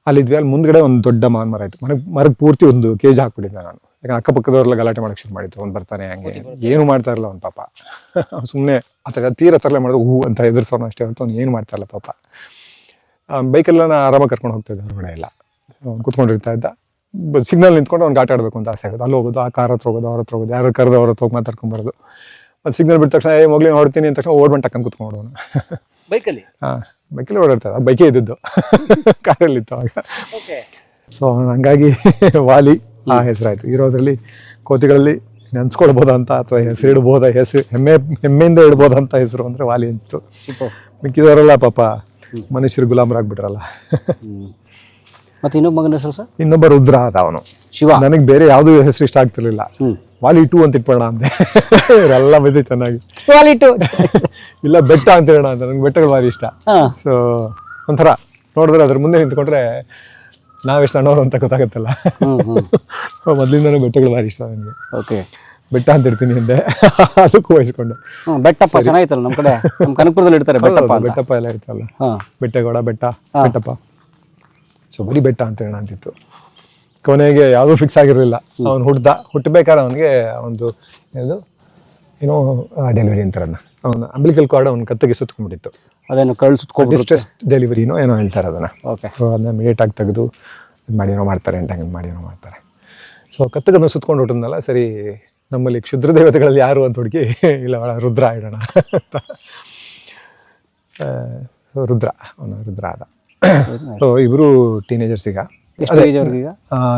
ಅಲ್ಲಿದ್ವಿ. ಅಲ್ಲಿ ಮುಂದ್ಗಡೆ ಒಂದು ದೊಡ್ಡ ಮಾವಿನ ಮರ ಇತ್ತು. ಮರಕ್ಕೆ ಪೂರ್ತಿ ಒಂದು ಕೇಜ್ ಹಾಕ್ಬಿಟ್ಟಿದ್ದೆ ನಾನು. ಯಾಕಂದ್ರೆ ಅಕ್ಕಪಕ್ಕದವ್ರೆಲ್ಲ ಗಲಾಟೆ ಮಾಡೋಕ್ಕೆ ಶುರು ಮಾಡಿತ್ತು, ಅವ್ನು ಬರ್ತಾನೆ ಹಂಗೆ ಏನು ಮಾಡ್ತಾ ಇರಲ್ಲ ಅವ್ನು ಪಾಪ. ಸುಮ್ಮನೆ ಆ ಥರ ತೀರ ತರಲೆ ಮಾಡೋದು ಹೂ ಅಂತ ಎದುರಿಸೋನು ಅಷ್ಟೇ ಹೊರತು ಅವ್ನು ಏನು ಮಾಡ್ತಾ ಇಲ್ಲ ಪಾಪ. ಬೈಕೆಲ್ಲ ನಾನು ಆರಾಮಾಗಿ ಕರ್ಕೊಂಡು ಹೋಗ್ತಾ ಇದ್ದೆ ಹೊರಗಡೆ ಎಲ್ಲ. ಅವ್ನು ಕೂತ್ಕೊಂಡಿರ್ತಾ ಇದ್ದ, ಸಿಗ್ನಲ್ ನಿಂತ್ಕೊಂಡು ಅವ್ನಿಗೆ ಆಟ ಆಡಬೇಕು ಅಂತ ಆಸೆ ಆಗೋದು. ಅಲ್ಲಿ ಹೋಗೋದು, ಆ ಕಾರ್ ಹತ್ರ ಹೋಗೋದು, ಅವ್ರ ಹತ್ರ ಹೋಗೋದು, ಯಾರು ಕರೆದು ಅವ್ರ ಹತ್ರ ಹೋಗಿ ಮಾತಾಡ್ಕೊಂಬರೋದು. ಮತ್ತು ಸಿಗ್ನಲ್ ಬಿಟ್ಟ ತಕ್ಷಣ ಮೊಗ್ಲಿ ಹೊಡ್ತೀನಿ ಅಂತ ತಕ್ಷಣ ಓಡ್ಬಂದು ಟಕ್ಕಂತ ಕೂತ್ಕೊಂಡು ಅವನು ಬೈಕಲ್ಲಿ. ಹಾಂ, ಬೈಕಲ್ಲಿ ಓಡಾಡ್ತಾ ಇದ್ದ, ಬೈಕೇ ಇದ್ದದ್ದು, ಕಾರಲ್ಲಿತ್ತು ಆಗ. ಸೊ ಹಂಗಾಗಿ ವಾಲಿ ಆ ಹೆಸರಾಯಿತು. ಇರೋದ್ರಲ್ಲಿ ಕೋತಿಗಳಲ್ಲಿ ನೆನ್ಸ್ಕೊಳ್ಬೋದ ಅಂತ ಅಥವಾ ಹೆಸರು ಇಡ್ಬೋದ, ಹೆಮ್ಮೆಯಿಂದ ಇಡ್ಬೋದ ಅಂತ ಹೆಸರು ಅಂದರೆ ವಾಲಿ ಅನಿಸ್ತು. ಮಿಕ್ಕಿದವರೆಲ್ಲ ಪಾಪ ಮನುಷ್ಯರು ಗುಲಾಮರಾಗ್ಬಿಟ್ರಲ್ಲ. ಮತ್ತೆ ಇನ್ನೊಬ್ಬ ಮಗನ ಹೆಸರು ಸರ್? ಇನ್ನೊಬ್ಬ ರುದ್ರ ಆದ ಅವನು, ಶಿವ. ನನಗೆ ಬೇರೆ ಯಾವುದೂ ಹೆಸರು ಇಷ್ಟ ಆಗ್ತಿರ್ಲಿಲ್ಲ. ವಾಲಿ 2 ಅಂತ ಇಟ್ಬೋಣ ಅಂದೆ. ಇವರೆಲ್ಲ ಬಂದು ಚೆನ್ನಾಗಿ ವಾಲಿ 2 ಇಲ್ಲ ಬೆಟ್ಟ ಅಂತ ಹೇಳೋಣ ಅಂತ. ನನಗೆ ಬೆಟ್ಟಗಳು ಭಾರಿ ಇಷ್ಟ. ಸೊ ಒಂಥರ ನೋಡಿದ್ರೆ ಅದ್ರ ಮುಂದೆ ನಿಂತ್ಕೊಂಡ್ರೆ ನಾವೆಷ್ಟು ಸಣ್ಣವರು ಅಂತ ಗೊತ್ತಾಗತ್ತಲ್ಲ. ಮೊದಲಿಂದನೂ ಬೆಟ್ಟಗಳು ಭಾರಿ ಇಷ್ಟ ನನಗೆ. ಓಕೆ, ಬೆಟ್ಟ ಅಂತ ಇರ್ತೀನಿ ಹಿಂದೆ, ಅದಕ್ಕೂ ವಹಿಸ್ಕೊಂಡು. ಬೆಟ್ಟಪ್ಪ ಚೆನ್ನಾಗಿತ್ತಲ್ಲ, ನಮ್ಮ ಕಡೆ ನಮ್ಮ ಕನಕಪುರದಲ್ಲಿ ಇರ್ತಾರೆ ಬೆಟ್ಟಪ್ಪ. ಬೆಟ್ಟಪ್ಪ ಎಲ್ಲ ಇರ್ತಲ್ಲ, ಬೆಟ್ಟಗೌಡ, ಬೆಟ್ಟಪ್ಪ. ಸೊ ಬರೀ ಬೆಟ್ಟ ಅಂತ ಹೇಳೋಣ ಅಂತಿತ್ತು. ಕೊನೆಗೆ ಯಾವುದೂ ಫಿಕ್ಸ್ ಆಗಿರಲಿಲ್ಲ. ಅವನು ಹುಟ್ಟಬೇಕಾದ್ರೆ ಅವನಿಗೆ ಒಂದು ಏನೋ ಡೆಲಿವರಿ ಅಂತಾರನ್ನ, ಅವನು ಅಂಬಿಲಿಕಲ್ ಕಾರ್ಡ್ ಅವ್ನ ಕತ್ತಿಗೆ ಸುತ್ಕೊಂಡ್ಬಿಟ್ಟಿತ್ತು. ಅದೇನು ಕಳ್ಳು ಸುತ್ಕೊಂಡು ಡಿಸ್ಟ್ರೆಸ್ ಡೆಲಿವರಿನೋ ಏನೋ ಹೇಳ್ತಾರೆ ಅದನ್ನು. ಓಕೆ, ಅದನ್ನ ಇಮಿಡಿಯೇಟಾಗಿ ತೆಗೆದು ಇದು ಮಾಡಿನೋ ಮಾಡ್ತಾರೆ, ಹಂಗೆ ಮಾಡಿನೋ ಮಾಡ್ತಾರೆ. ಸೊ ಕತ್ತಿಗೆ ಸುತ್ಕೊಂಡು ಹುಟ್ಟಿದ್ನಲ್ಲ, ಸರಿ ನಮ್ಮಲ್ಲಿ ಕ್ಷುದ್ರ ದೇವತೆಗಳಲ್ಲಿ ಯಾರು ಅಂತ ಹುಡುಕಿ, ಇಲ್ಲ ರುದ್ರ ಇಡೋಣ ಅಂತ. ಅವನು ರುದ್ರ ಆದ. ಸೊ ಇಬ್ಬರು ಟೀನೇಜರ್ಸ್. ಈಗ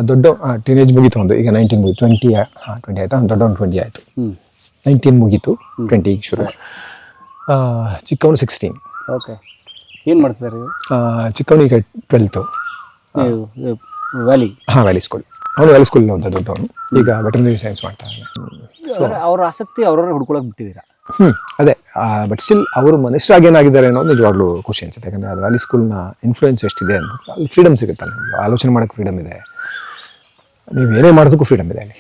ದೊಡ್ಡ ಟೀನೇಜ್ ಮುಗೀತು ಒಂದು, ಈಗ 19 ಮುಗೀತು, 20 ಆಯ್ತಾ. ದೊಡ್ಡವನು 20 ಆಯಿತು, 19 ಮುಗೀತು, 20 ಶುರು. ಚಿಕ್ಕವನು 16. ಓಕೆ, ಏನು ಮಾಡ್ತಿದ್ದಾರೆ ಚಿಕ್ಕವನಿಗೆ 12th. ವ್ಯಾಲಿ. ಹಾಂ, ವ್ಯಾಲಿ ಸ್ಕೂಲ್. ಅವನು ವ್ಯಾಲಿ ಸ್ಕೂಲ್ ಓದ್ದ ದೊಡ್ಡವನು. ಈಗ ವೆಟರ್ನರಿ ಸೈನ್ಸ್ ಮಾಡ್ತಾನೆ. ಸೊ ಅವ್ರ ಆಸಕ್ತಿ ಅವ್ರವ್ರೆ ಹುಡ್ಕೊಳಕ್ಕೆ ಬಿಟ್ಟಿದ್ದೀರಾ? ಅದೇ. ಬಟ್ ಸ್ಟಿಲ್ ಅವರು ಮನುಷ್ಯರಾಗಿ ಏನಾಗಿದ್ದಾರೆ ಅನ್ನೋದು ನಿಜವಾಗ್ಲೂ ಖುಷಿ ಅನ್ಸುತ್ತೆ. ಯಾಕಂದರೆ ಅದು ವ್ಯಾಲಿ ಸ್ಕೂಲ್ನ ಇನ್ಫ್ಲೂಯೆನ್ಸ್ ಎಷ್ಟಿದೆ ಅಂತ. ಅಲ್ಲಿ ಫ್ರೀಡಮ್ ಸಿಗುತ್ತಲ್ಲ, ನಿಮಗೆ ಆಲೋಚನೆ ಮಾಡೋಕ್ಕೆ ಫ್ರೀಡಮ್ ಇದೆ, ನೀವು ಏನೇ ಮಾಡೋದಕ್ಕೂ ಫ್ರೀಡಮ್ ಇದೆ ಅಲ್ಲಿ.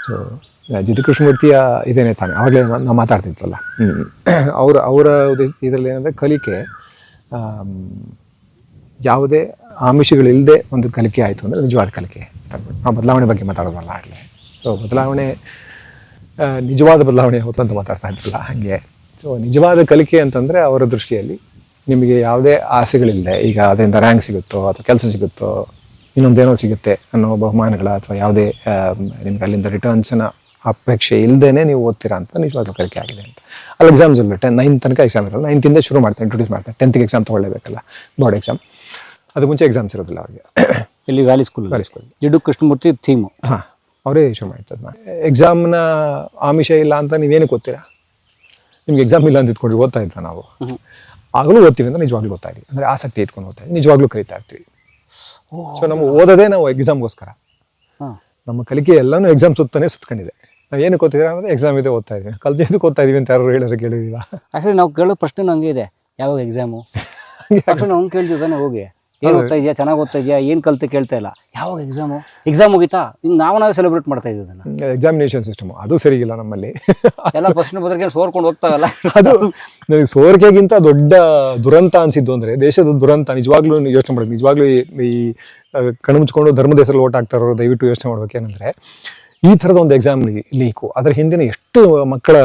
ಸೊ ಜಿತಿ ಕೃಷ್ಣಮೂರ್ತಿಯ ಇದೇನೇ ತಾನೆ, ಆವಾಗಲೇ ನಾವು ಮಾತಾಡ್ತಿದ್ವಲ್ಲ. ಅವರ ಇದರಲ್ಲಿ ಏನಂದರೆ ಕಲಿಕೆ ಯಾವುದೇ ಆಮಿಷಗಳಿಲ್ಲದೆ ಒಂದು ಕಲಿಕೆ ಆಯಿತು ಅಂದರೆ ನಿಜವಾದ ಕಲಿಕೆ ಅಂದ್ಬಿಟ್ಟು. ನಾವು ಬದಲಾವಣೆ ಬಗ್ಗೆ ಮಾತಾಡೋದಲ್ಲ ಆಗಲೇ. ಸೊ ಬದಲಾವಣೆ, ನಿಜವಾದ ಬದಲಾವಣೆ ಯಾವತ್ತು ಅಂತ ಮಾತಾಡ್ತಾ ಇದ್ರಲ್ಲ ಹಾಗೆ. ಸೊ ನಿಜವಾದ ಕಲಿಕೆ ಅಂತಂದರೆ ಅವರ ದೃಷ್ಟಿಯಲ್ಲಿ ನಿಮಗೆ ಯಾವುದೇ ಆಸೆಗಳಿಲ್ಲದೆ, ಈಗ ಅದರಿಂದ ರ್ಯಾಂಕ್ ಸಿಗುತ್ತೋ ಅಥವಾ ಕೆಲಸ ಸಿಗುತ್ತೋ, ಇನ್ನೊಂದೇನೋ ಸಿಗುತ್ತೆ ಅನ್ನೋ ಬಹುಮಾನಗಳ ಅಥವಾ ಯಾವುದೇ ನಿಮ್ಗೆ ಅಲ್ಲಿಂದ ರಿಟರ್ನ್ಸ್ನ ಅಪೇಕ್ಷೆ ಇಲ್ಲದೇ ನೀವು ಓದ್ತೀರಾ ಅಂತ ನಿಜವಾಗ್ಲೂ ಕಲಿಕೆ ಆಗಿದೆ ಅಂತ. ಅಲ್ಲಿ ಎಕ್ಸಾಮ್ಸ್ ಇಲ್ಲ, 9th ತನಕ ಎಕ್ಸಾಮ್ ಇರಲ್ಲ. 9th ಶುರು ಮಾಡ್ತಾರೆ, ಇಂಟ್ರೊಡ್ಯೂಸ್ ಮಾಡ್ತಾರೆ. 10th exam ತೊಗೊಳ್ಳೇಬೇಕಲ್ಲ, board exam. ಅದು ಮುಂಚೆ ಎಕ್ಸಾಮ್ಸ್ ಇರೋದಿಲ್ಲ ಅವ್ರಿಗೆ. ಇಲ್ಲಿ ವ್ಯಾಲಿ ಸ್ಕೂಲ್. ಜಿಡ್ಡು ಕೃಷ್ಣಮೂರ್ತಿ ಥೀಮು. ಹಾಂ, ಅವರೇ ಶುರು ಮಾಡ್ತದೆ. ಎಕ್ಸಾಮ್ನ ಆಮಿಷ ಇಲ್ಲ ಅಂತ ನೀವೇನಕ್ಕೆ ಓದ್ತೀರಾ? ನಿಮ್ಗೆ ಎಕ್ಸಾಮ್ ಇಲ್ಲ ಅಂತ ಇಟ್ಕೊಂಡ್ರಿ ಓದ್ತಾ ಇದ್ದ ನಾವು. ಆಗಲೂ ಓದ್ತೀವಿ ಅಂತ ನಿಜವಾಗ್ಲೂ ಓದ್ತಾ ಇದ್ವಿ, ಅಂದರೆ ಆಸಕ್ತಿ ಇಟ್ಕೊಂಡು ಓದ್ತಾ ಇದ್ವಿ, ನಿಜವಾಗ್ಲೂ ಕಲಿತಾ ಇರ್ತೀವಿ. ಸೊ ನಮ್ಮ ಓದೋದೇ ನಾವು ಎಕ್ಸಾಮ್ಗೋಸ್ಕರ. ನಮ್ಮ ಕಲಿಕೆ ಎಲ್ಲನೂ ಎಕ್ಸಾಮ್ ಸುತ್ಕೊಂಡಿದೆ. ನಾವು ಏನಕ್ಕೆ ಓದ್ತಿದ್ದೀರಾ ಅಂದರೆ ಎಕ್ಸಾಮ್ ಇದೆ ಓದ್ತಾ ಇದ್ದೀವಿ. ಕಲ್ತಿದ್ದಕ್ಕೆ ಓದ್ತಾ ಇದೀವಿ ಅಂತ ಯಾರು ಕೇಳಿದಿಲ್ಲ. ಆ್ಯಕ್ಚುಲಿ ನಾವು ಕೇಳೋ ಪ್ರಶ್ನೆ ಹಂಗೆ ಇದೆ, ಯಾವಾಗ ಎಕ್ಸಾಮು? ತಕ್ಷಣ ಅವ್ನು ಕೇಳ್ತಿದ್ದಾನೆ ಹೋಗಿ ಏನು ಓದ್ತಾ ಇದೆಯಾ, ಚೆನ್ನಾಗಿ ಓದ್ತಾ ಇದೆಯಾ, ಏನು ಕಲಿತೆ ಕೇಳ್ತಾ ಇಲ್ಲ. ಯಾವಾಗ ಎಕ್ಸಾಮ್ ಮುಗಿತಾ, ಹಿಂಗೆ ನಾವೇ ಸೆಲೆಬ್ರೇಟ್ ಮಾಡ್ತಾ ಇದ್ದೀವಿ ಅದನ್ನು. ಎಕ್ಸಾಮಿನೇಷನ್ ಸಿಸ್ಟಮ್ ಅದು ಸರಿಯಿಲ್ಲ ನಮ್ಮಲ್ಲಿ. ಎಲ್ಲ ಪ್ರಶ್ನೆ ಪತ್ರಿಕೆ ಸೋರ್ಕೊಂಡು ಹೋಗ್ತಾವಲ್ಲ. ಅದು ನನಗೆ ಸೋರಿಕೆಗಿಂತ ದೊಡ್ಡ ದುರಂತ ಅನಿಸಿದ್ದು ಅಂದರೆ ದೇಶದ ದುರಂತ. ನಿಜವಾಗ್ಲೂ ಯೋಚನೆ ಮಾಡಬೇಕು. ನಿಜವಾಗ್ಲೂ ಈ ಕಣ್ಣು ಮುಚ್ಕೊಂಡು ಧರ್ಮದ ಹೆಸರಲ್ಲಿ ಓಟ್ ಹಾಕ್ತಾರೋ ದಯವಿಟ್ಟು ಯೋಚನೆ ಮಾಡ್ಬೇಕೇನಂದರೆ, ಈ ಥರದ ಒಂದು ಎಕ್ಸಾಮ್ ಲೀಕು ಅದರ ಹಿಂದಿನ ಎಷ್ಟು ಮಕ್ಕಳ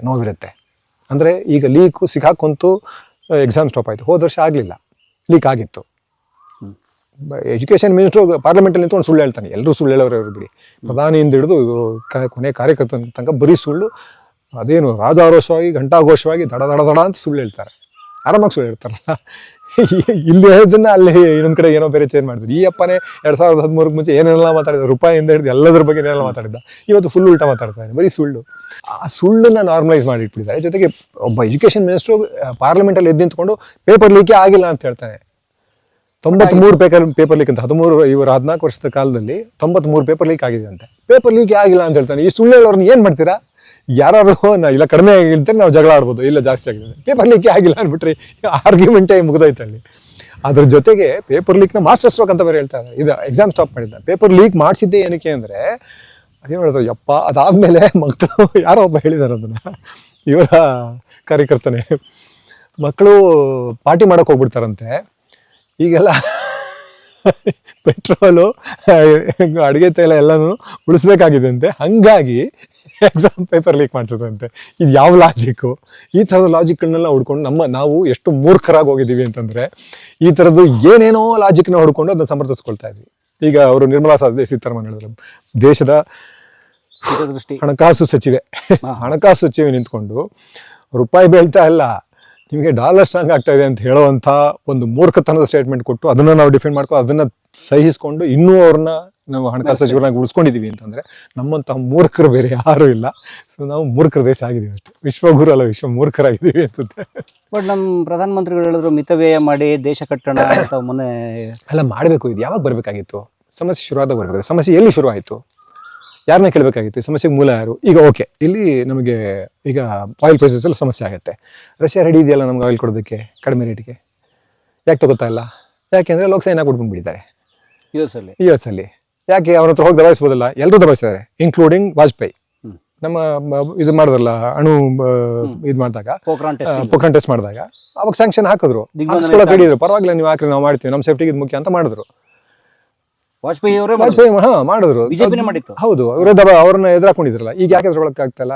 ನೋವಿರುತ್ತೆ. ಅಂದರೆ ಈಗ ಲೀಕು ಸಿಕ್ಕಾಕೊಂತು, ಎಕ್ಸಾಮ್ ಸ್ಟಾಪ್ ಆಯಿತು. ಹೋದ ವರ್ಷ ಆಗಲಿಲ್ಲ, ಲೀಕ್ ಆಗಿತ್ತು. ಎಜುಕೇಷನ್ ಮಿನಿಸ್ಟ್ರು ಪಾರ್ಲಿಮೆಂಟಲ್ಲಿ ನಿಂತ್ಕೊಂಡು ಸುಳ್ಳು ಹೇಳ್ತಾನೆ. ಎಲ್ಲರೂ ಸುಳ್ಳು ಹೇಳೋರು ಬಿಡಿ, ಪ್ರಧಾನಿಯಿಂದ ಹಿಡಿದು ಕೊನೆ ಕಾರ್ಯಕರ್ತನ ತನಕ ಬರೀ ಸುಳ್ಳು. ಅದೇನು ರಾಜಾರೋಷವಾಗಿ ಘಂಟಾಘೋಷವಾಗಿ ದಡ ದಡ ದಡ ಅಂತ ಸುಳ್ಳು ಹೇಳ್ತಾರೆ. ಆರಾಮಾಗಿ ಸುಳ್ಳು ಹೇಳ್ತಾರಲ್ಲ. ಇಲ್ಲಿ ಹೇಳೋದನ್ನ ಅಲ್ಲಿ ಇನ್ನೊಂದು ಕಡೆ ಏನೋ ಬೇರೆ ಚೇಂಜ್ ಮಾಡಿದ್ರು. ಈ ಅಪ್ಪನೇ 2013 ಮುಂಚೆ ಏನೆಲ್ಲ ಮಾತಾಡಿದ, ರೂಪಾಯಿಯಿಂದ ಹಿಡಿದು ಎಲ್ಲದ್ರ ಬಗ್ಗೆ ಏನೆಲ್ಲ ಮಾತಾಡಿದ್ದ, ಇವತ್ತು ಫುಲ್ ಉಲ್ಟಾ ಮಾತಾಡ್ತಾನೆ, ಬರೀ ಸುಳ್ಳು. ಆ ಸುಳ್ಳನ್ನು ನಾರ್ಮಲೈಸ್ ಮಾಡಿ ಇಟ್ಬಿಟ್ಟಿದ್ದಾರೆ. ಜೊತೆಗೆ ಒಬ್ಬ ಎಜುಕೇಷನ್ ಮಿನಿಸ್ಟ್ರು ಪಾರ್ಲಿಮೆಂಟಲ್ಲಿ ಎದ್ದು ನಿಂತ್ಕೊಂಡು ಪೇಪರ್ ಲೀಕೇ ಆಗಿಲ್ಲ ಅಂತ ಹೇಳ್ತಾನೆ. 93 ಪೇಪರ್ ಲೀಕ್ ಅಂತ 14 ವರ್ಷದ ಕಾಲದಲ್ಲಿ 93 ಪೇಪರ್ ಲೀಕ್ ಆಗಿದೆ ಅಂತೆ. ಪೇಪರ್ ಲೀಕ್ ಆಗಿಲ್ಲ ಅಂತ ಹೇಳ್ತಾನೆ. ಈ ಸುಳ್ಳು ಹೇಳೋರ್ನ ಏನು ಮಾಡ್ತೀರಾ? ಯಾರು ಇಲ್ಲ ಕಡಿಮೆ ಆಗಿರ್ತಾರೆ, ನಾವು ಜಗಳ ಆಡ್ಬೋದು, ಇಲ್ಲ ಜಾಸ್ತಿ ಆಗಿದೆ, ಪೇಪರ್ ಲೀಕೇ ಆಗಿಲ್ಲ ಅಂದ್ಬಿಟ್ರಿ ಆರ್ಗ್ಯುಮೆಂಟೇ ಮುಗಿದೋಯ್ತು ಅಲ್ಲಿ. ಅದ್ರ ಜೊತೆಗೆ ಪೇಪರ್ ಲೀಕ್ನ ಮಾಸ್ಟರ್ ಸ್ಟ್ರೋಕ್ ಅಂತ ಬೇರೆ ಹೇಳ್ತಾ ಇದ್ದಾರೆ. ಇದು ಎಕ್ಸಾಮ್ ಸ್ಟಾಪ್ ಮಾಡಿದ್ದ. ಪೇಪರ್ ಲೀಕ್ ಮಾಡಿಸಿದ್ದೆ ಏನಕ್ಕೆ ಅಂದರೆ, ಅದೇನು ಹೇಳ್ತಾರೆ ಯಪ್ಪ, ಅದಾದಮೇಲೆ ಮಕ್ಕಳು ಯಾರೋ ಒಬ್ಬ ಹೇಳಿದ್ದಾರೆ ಅದನ್ನು, ಇವರ ಕಾರ್ಯಕರ್ತನೇ, ಮಕ್ಕಳು ಪಾರ್ಟಿ ಮಾಡೋಕೆ ಹೋಗ್ಬಿಡ್ತಾರಂತೆ. ಈಗೆಲ್ಲ ಪೆಟ್ರೋಲು, ಅಡುಗೆ ತೈಲ ಎಲ್ಲನೂ ಉಳಿಸ್ಬೇಕಾಗಿದೆ ಅಂತೆ. ಹಾಗಾಗಿ ಎಕ್ಸಾಮ್ ಪೇಪರ್ ಲೀಕ್ ಮಾಡಿಸೋದಂತೆ. ಇದು ಯಾವ ಲಾಜಿಕ್ಕು? ಈ ಥರದ ಲಾಜಿಕ್ಗಳನ್ನೆಲ್ಲ ಹುಡ್ಕೊಂಡು ನಾವು ಎಷ್ಟು ಮೂರ್ಖರಾಗಿ ಹೋಗಿದ್ದೀವಿ ಅಂತಂದರೆ, ಈ ಥರದ್ದು ಏನೇನೋ ಲಾಜಿಕ್ನ ಹುಡ್ಕೊಂಡು ಅದನ್ನು ಸಮರ್ಥಿಸ್ಕೊಳ್ತಾ ಇದ್ವಿ. ಈಗ ಅವರು ನಿರ್ಮಲಾ ಸೀತಾರಾಮನ್ ಹೇಳಿದ್ರು, ದೇಶದ ಹಣಕಾಸು ಸಚಿವೆ ನಿಂತ್ಕೊಂಡು ರೂಪಾಯಿ ಬೀಳ್ತಾ ಇಲ್ಲ, ನಿಮಗೆ ಡಾಲರ್ ಸ್ಟ್ರಾಂಗ್ ಆಗ್ತಾ ಇದೆ ಅಂತ ಹೇಳೋವಂಥ ಒಂದು ಮೂರ್ಖತನದ ಸ್ಟೇಟ್ಮೆಂಟ್ ಕೊಟ್ಟು ಅದನ್ನು ನಾವು ಡಿಫೆಂಡ್ ಮಾಡ್ಕೊಂಡು ಅದನ್ನು ಸಹಿಸಿಕೊಂಡು ಇನ್ನೂ ಅವ್ರನ್ನ ನಾವು ಹಣಕಾಸು ಸಚಿವರಾಗಿ ಉಳಿಸ್ಕೊಂಡಿದ್ದೀವಿ ಅಂತಂದರೆ, ನಮ್ಮಂತಹ ಮೂರ್ಖರು ಬೇರೆ ಯಾರೂ ಇಲ್ಲ. ಸೊ ನಾವು ಮೂರ್ಖರ ದೇಶ ಆಗಿದ್ದೀವಿ ಅಷ್ಟೇ. ವಿಶ್ವಗುರು ಅಲ್ಲ, ವಿಶ್ವ ಮೂರ್ಖರಾಗಿದ್ದೀವಿ ಅನ್ಸುತ್ತೆ. ಬಟ್ ನಮ್ಮ ಪ್ರಧಾನಮಂತ್ರಿಗಳು ಹೇಳಿದ್ರು ಮಿತವ್ಯಯ ಮಾಡಿ ದೇಶ ಕಟ್ಟೋಣ ಅಂತ. ಮೊನ್ನೆ ಅಲ್ಲ ಮಾಡಬೇಕು. ಇದು ಯಾವಾಗ ಬರಬೇಕಾಗಿತ್ತು? ಸಮಸ್ಯೆ ಶುರುವಾದಾಗ ಬರಬೇಕು. ಸಮಸ್ಯೆ ಎಲ್ಲಿ ಶುರು ಆಯಿತು? ಯಾರನ್ನ ಕೇಳಬೇಕಾಗಿತ್ತು? ಸಮಸ್ಯೆಗೆ ಮೂಲ ಯಾರು? ಈಗ ಓಕೆ, ಇಲ್ಲಿ ನಮಗೆ ಈಗ ಆಯಿಲ್ ಪ್ರೈಸಸಲ್ಲಿ ಸಮಸ್ಯೆ ಆಗುತ್ತೆ. ರಷ್ಯಾ ರೆಡಿ ಇದೆಯಲ್ಲ ನಮ್ಗೆ ಆಯಿಲ್ ಕೊಡೋದಕ್ಕೆ ಕಡಿಮೆ ರೇಟಿಗೆ. ಯಾಕೆ ತಗೋತಾ ಇಲ್ಲ? ಯಾಕೆಂದರೆ ಲೋಕಸೇನಾ ಕೊಟ್ಬಿಟ್ಟಿದ್ದಾರೆ US ಅಲ್ಲಿ. ಯಾಕೆ ಅವ್ರ ಹತ್ರ ಹೋಗಿ ದಬಾಯಿಸ್ಬೋದಲ್ಲ? ಎಲ್ಲರೂ ದಬಾಯಿಸಿದ್ದಾರೆ, ಇನ್ಕ್ಲೂಡಿಂಗ್ ವಾಜಪೇಯಿ. ನಮ್ಮ ಇದು ಮಾಡಿದ್ರಲ್ಲ, ಅಣು ಇದು ಮಾಡಿದಾಗ, ಪೋಖ್ರಾನ್ ಟೆಸ್ಟ್ ಮಾಡಿದಾಗ ಅವಾಗ ಸ್ಯಾಂಕ್ಷನ್ ಹಾಕಿದ್ರು, ರೆಡಿ ಇದ್ರು. ಪರವಾಗಿಲ್ಲ, ನೀವು ಹಾಕ್ರಿ, ನಾವು ಮಾಡ್ತೀವಿ, ನಮ್ಮ ಸೇಫ್ಟಿಗೆ ಇದು ಮುಖ್ಯ ಅಂತ ಮಾಡಿದ್ರು. ವಾಜಪೇಯಿ ಮಾಡಿದ್ರು, ಬಿಜೆಪಿನೇ ಮಾಡಿತ್ತು. ಹೌದು, ಅವ್ರನ್ನ ಎದುರಾಕೊಂಡಿದ್ರಲ್ಲ. ಈಗ ಯಾಕೆ ಎದುರೊಳಕ್ಕೆ ಆಗ್ತಾಯಿಲ್ಲ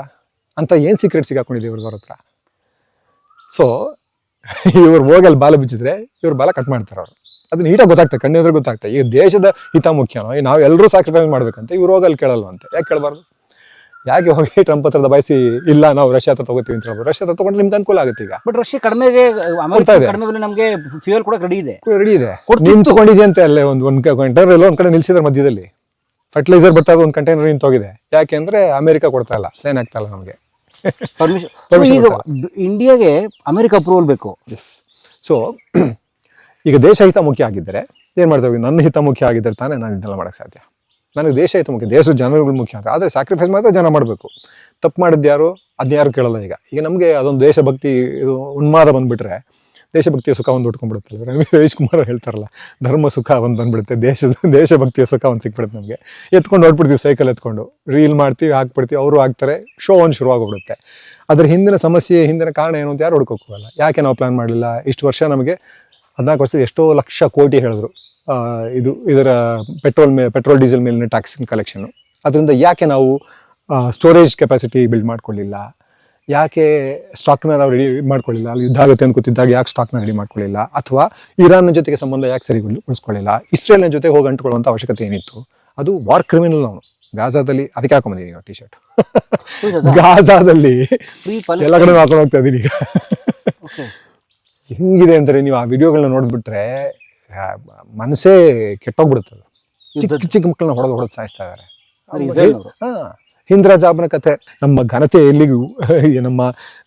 ಅಂತ ಏನು ಸೀಕ್ರೆಟ್ ಸಿಗಾಕೊಂಡಿದೆ ಇವ್ರ ಹತ್ರ. ಸೊ ಇವ್ರು ಹೋಗಿ ಅಲ್ಲಿ ಬಾಲ ಬಿಚ್ಚಿದ್ರೆ ಇವ್ರು ಬಾಲ ಕಟ್ ಮಾಡ್ತಾರೆ. ಅವರು ಅದನ್ನ ನೀಟಾಗಿ ಗೊತ್ತಾಗ್ತದೆ, ಕಣ್ಣೆದ್ರೆ ಗೊತ್ತಾಗ್ತದೆ. ಈಗ ದೇಶದ ಹಿತ ಮುಖ್ಯನೋ, ನಾವು ಎಲ್ಲರೂ ಸ್ಯಾಕ್ರಿಫೈಸ್ ಮಾಡ್ಬೇಕಂತ ಇವ್ರು ಹೋಗಿ ಅಲ್ಲಿ ಕೇಳಲ್ವಂತೆ. ಯಾಕೆ ಕೇಳಬಾರ್ದು? ಯಾಕೆ ಹೋಗಿ ಟ್ರಂಪ್ ಹತ್ರ ದಬಾಯಿಸಿ ಇಲ್ಲ ನಾವು ರಷ್ಯಾ ಹತ್ರ ತಗೋತೀವಿ ಅಂತ ಹೇಳ್ಬೋದು? ರಷ್ಯಾ ಹತ್ರ ತಗೊಂಡ್ರೆ ನಿಮ್ಗೆ ಅನುಕೂಲ ಆಗುತ್ತೆ. ಈಗ ಬಟ್ ರಷ್ಯಾ ಕಡಿಮೆಗೆ, ಕಡಿಮೆ ಬೆಲೆ ನಮಗೆ ಫ್ಯೂಯಲ್ ಕೂಡ ರೆಡಿ ಇದೆ. ನಿಂತ್ಕೊಂಡಿದೆ ಅಂತ ಅಲ್ಲೇ ಒಂದು ಕಂಟೈನರ್ ಎಲ್ಲ ಒಂದು ಕಡೆ ನಿಲ್ಸಿದ್ರೆ ಮಧ್ಯದಲ್ಲಿ. ಫರ್ಟಿಲೈಸರ್ ಬರ್ತಾ ಒಂದು ಕಂಟೈನರ್ ನಿಂತೋಗಿದೆ. ಯಾಕೆ ಅಂದರೆ ಅಮೆರಿಕ ಕೊಡ್ತಾ ಇಲ್ಲ, ಸೈನ್ ಆಗ್ತಾ ಇಲ್ಲ ನಮಗೆ ಪರ್ಮಿಷನ್. ಈಗ ಇಂಡಿಯಾಗೆ ಅಮೆರಿಕ ಅಪ್ರೂವಲ್ ಬೇಕು. ಸೊ ಈಗ ದೇಶ ಹಿತ ಮುಖ್ಯ ಆಗಿದ್ದರೆ ಏನು ಮಾಡ್ತೇವೆ? ನನ್ನ ಹಿತ ಮುಖ್ಯ ಆಗಿದ್ದರೆ ತಾನೇ ನಾನು ಇದೆಲ್ಲ ಮಾಡೋಕ್ಕೆ ಸಾಧ್ಯ. ನನಗೆ ದೇಶ ಹಿತ ಮುಖ್ಯ, ದೇಶದ ಜನಗಳು ಮುಖ್ಯ ಅಂದರೆ. ಆದರೆ ಸ್ಯಾಕ್ರಿಫೈಸ್ ಮಾತ್ರ ಜನ ಮಾಡಬೇಕು. ತಪ್ಪು ಮಾಡಿದ್ದು ಯಾರು? ಅದನ್ನ ಯಾರು ಕೇಳಲ್ಲ. ಈಗ ನಮಗೆ ಅದೊಂದು ದೇಶಭಕ್ತಿ ಇದು ಉನ್ಮಾದ ಬಂದುಬಿಟ್ರೆ ದೇಶಭಕ್ತಿಯ ಸುಖ ಒಂದು ಉಟ್ಕೊಂಡ್ಬಿಡುತ್ತಲ್ಲ. ರಮೇಶ್ ಕುಮಾರ್ ಹೇಳ್ತಾರಲ್ಲ, ಧರ್ಮ ಸುಖ ಒಂದು ಬಂದ್ಬಿಡುತ್ತೆ, ದೇಶಭಕ್ತಿಯ ಸುಖ ಒಂದು ಸಿಕ್ಬಿಡುತ್ತೆ ನಮಗೆ. ಎತ್ಕೊಂಡು ಹೊಡ್ಬಿಡ್ತೀವಿ, ಸೈಕಲ್ ಎತ್ಕೊಂಡು ರೀಲ್ ಮಾಡ್ತೀವಿ, ಹಾಕ್ಬಿಡ್ತೀವಿ, ಅವರು ಹಾಕ್ತಾರೆ, ಶೋ ಒಂದು ಶುರುವಾಗೋಗ್ಬಿಡುತ್ತೆ. ಅದ್ರ ಹಿಂದಿನ ಸಮಸ್ಯೆ, ಹಿಂದಿನ ಕಾರಣ ಏನು ಅಂತ ಯಾರು ಹುಡ್ಕೋಕ್ಕೋಗಲ್ಲ. ಯಾಕೆ ನಾವು ಪ್ಲ್ಯಾನ್ ಮಾಡಲಿಲ್ಲ? ಇಷ್ಟು ವರ್ಷ ನಮಗೆ 14 ವರ್ಷದ ಎಷ್ಟೋ ಲಕ್ಷ ಕೋಟಿ ಹೇಳಿದ್ರು ಇದರ ಪೆಟ್ರೋಲ್ ಡೀಸೆಲ್ ಮೇಲಿನ ಟ್ಯಾಕ್ಸ್ ಕಲೆಕ್ಷನ್ನು. ಅದರಿಂದ ಯಾಕೆ ನಾವು ಸ್ಟೋರೇಜ್ ಕೆಪಾಸಿಟಿ ಬಿಲ್ಡ್ ಮಾಡ್ಕೊಳ್ಳಿಲ್ಲ? ಯಾಕೆ ಸ್ಟಾಕ್ನ ನಾವು ರೆಡಿ ಮಾಡ್ಕೊಳ್ಳಿಲ್ಲ? ಅಲ್ಲಿ ಯುದ್ಧ ಆಗುತ್ತೆ ಅಂತ ಗೊತ್ತಿದ್ದಾಗ ಯಾಕೆ ಸ್ಟಾಕ್ನ ರೆಡಿ ಮಾಡ್ಕೊಳ್ಳಿಲ್ಲ? ಅಥವಾ ಇರಾನ್ನ ಜೊತೆಗೆ ಸಂಬಂಧ ಯಾಕೆ ಸರಿ ಉಳಿಸ್ಕೊಳ್ಳಿಲ್ಲ? ಇಸ್ರೇಲ್ನ ಜೊತೆ ಹೋಗಿ ಅಂಟ್ಕೊಳ್ಳುವಂಥ ಅವಶ್ಯಕತೆ ಏನಿತ್ತು? ಅದು ವಾರ್ ಕ್ರಿಮಿನಲ್. ಅವನು ಗಾಜಾದಲ್ಲಿ ಅದಕ್ಕೆ ಹಾಕೊಂಬಂದಿದ್ದೀನಿ ಟಿ ಶರ್ಟ್. ಗಾಜಾದಲ್ಲಿ ಎಲ್ಲ ಕಡೆ ಹಾಕೊಂಡು ಹೋಗ್ತಾ ಇದ್ದೀನಿ ಈಗ. ಹೆಂಗಿದೆ ಅಂದರೆ ನೀವು ಆ ವಿಡಿಯೋಗಳನ್ನ ನೋಡಿಬಿಟ್ರೆ ಮನಸ್ಸೇ ಕೆಟ್ಟೋಗ್ಬಿಡುತ್ತದೆ. ಚಿಕ್ಕ ಮಕ್ಕಳನ್ನ ಹೊಡೆದು ಸಾಯಿಸ್ತಾ ಇದ್ದಾರೆ. ಹಿಂದ್ ರಾಜಾಬನ ಕಥೆ. ನಮ್ಮ ಘನತೆ ಎಲ್ಲಿಗೂ,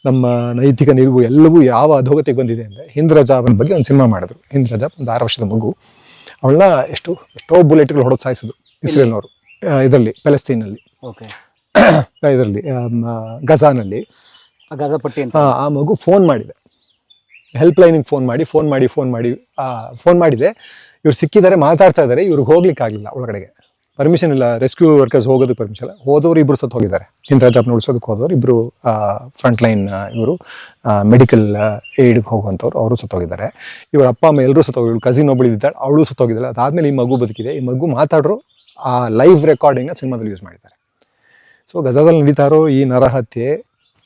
ನಮ್ಮ ನೈತಿಕ ನಿಲುವು ಎಲ್ಲವೂ ಯಾವ ಅಧೋಗತಿಗೆ ಬಂದಿದೆ ಅಂದರೆ, ಹಿಂದ್ ರಾಜಾಬನ ಬಗ್ಗೆ ಒಂದು ಸಿನಿಮಾ ಮಾಡಿದ್ರು. ಹಿಂದ್ ರಾಜಾಬ್ ಒಂದು 6 ವರ್ಷದ ಮಗು. ಅವಳನ್ನ ಎಷ್ಟೋ ಬುಲೆಟ್ಗಳು ಹೊಡೆದು ಸಾಯಿಸಿದ್ರು ಇಸ್ರೇಲ್ನವರು. ಇದರಲ್ಲಿ ಪ್ಯಾಲೆಸ್ತೀನಲ್ಲಿ, ಇದರಲ್ಲಿ ಗಜಾನಲ್ಲಿ. ಗಜಾಪಟ್ಟಿ ಅಂತ. ಆ ಮಗು ಫೋನ್ ಮಾಡಿದೆ ಹೆಲ್ಪ್ ಲೈನಿಗೆ ಫೋನ್ ಮಾಡಿದೆ, ಇವ್ರು ಸಿಕ್ಕಿದ್ದಾರೆ, ಮಾತಾಡ್ತಾ ಇದ್ದಾರೆ, ಇವ್ರಿಗೆ ಹೋಗ್ಲಿಕ್ಕೆ ಆಗಲಿಲ್ಲ ಒಳಗಡೆಗೆ, ಪರ್ಮಿಷನ್ ಇಲ್ಲ, ರೆಸ್ಕ್ಯೂ ವರ್ಕರ್ಸ್ ಹೋಗೋದಕ್ಕೆ ಪರ್ಮಿಷನ್ ಇಲ್ಲ. ಹೋದವರು ಇಬ್ಬರು ಸತ್ತು ಹೋಗಿದ್ದಾರೆ, ಹಿಂದ್ರಾಜಪ್ಪನ ಉಳಿಸೋದಕ್ಕೆ ಹೋದವರು ಇಬ್ಬರು ಫ್ರಂಟ್ ಲೈನ್ ಇವರು ಮೆಡಿಕಲ್ ಏಡ್ಗೆ ಹೋಗುವಂಥವ್ರು, ಅವರು ಸತ್ತೋಗಿದ್ದಾರೆ. ಇವರ ಅಪ್ಪ ಅಮ್ಮ ಎಲ್ಲರೂ ಸತ್ತೋಗಿ, ಇವಳು ಕಸಿನ್ ಒಬ್ಬಳು ಇದ್ದಾಳೆ, ಅವಳು ಸತ್ತೋಗಿದ್ದಾಳೆ. ಅದಾದಮೇಲೆ ಈ ಮಗು ಬದುಕಿದೆ. ಈ ಮಗು ಮಾತಾಡ್ರು ಆ ಲೈವ್ ರೆಕಾರ್ಡಿಂಗ್ನ ಸಿನಿಮಾದಲ್ಲಿ ಯೂಸ್ ಮಾಡಿದ್ದಾರೆ. ಸೊ ಗಜಾದಲ್ಲಿ ನಡೀತಾ ಇರೋ ಈ ನರಹತ್ಯೆ,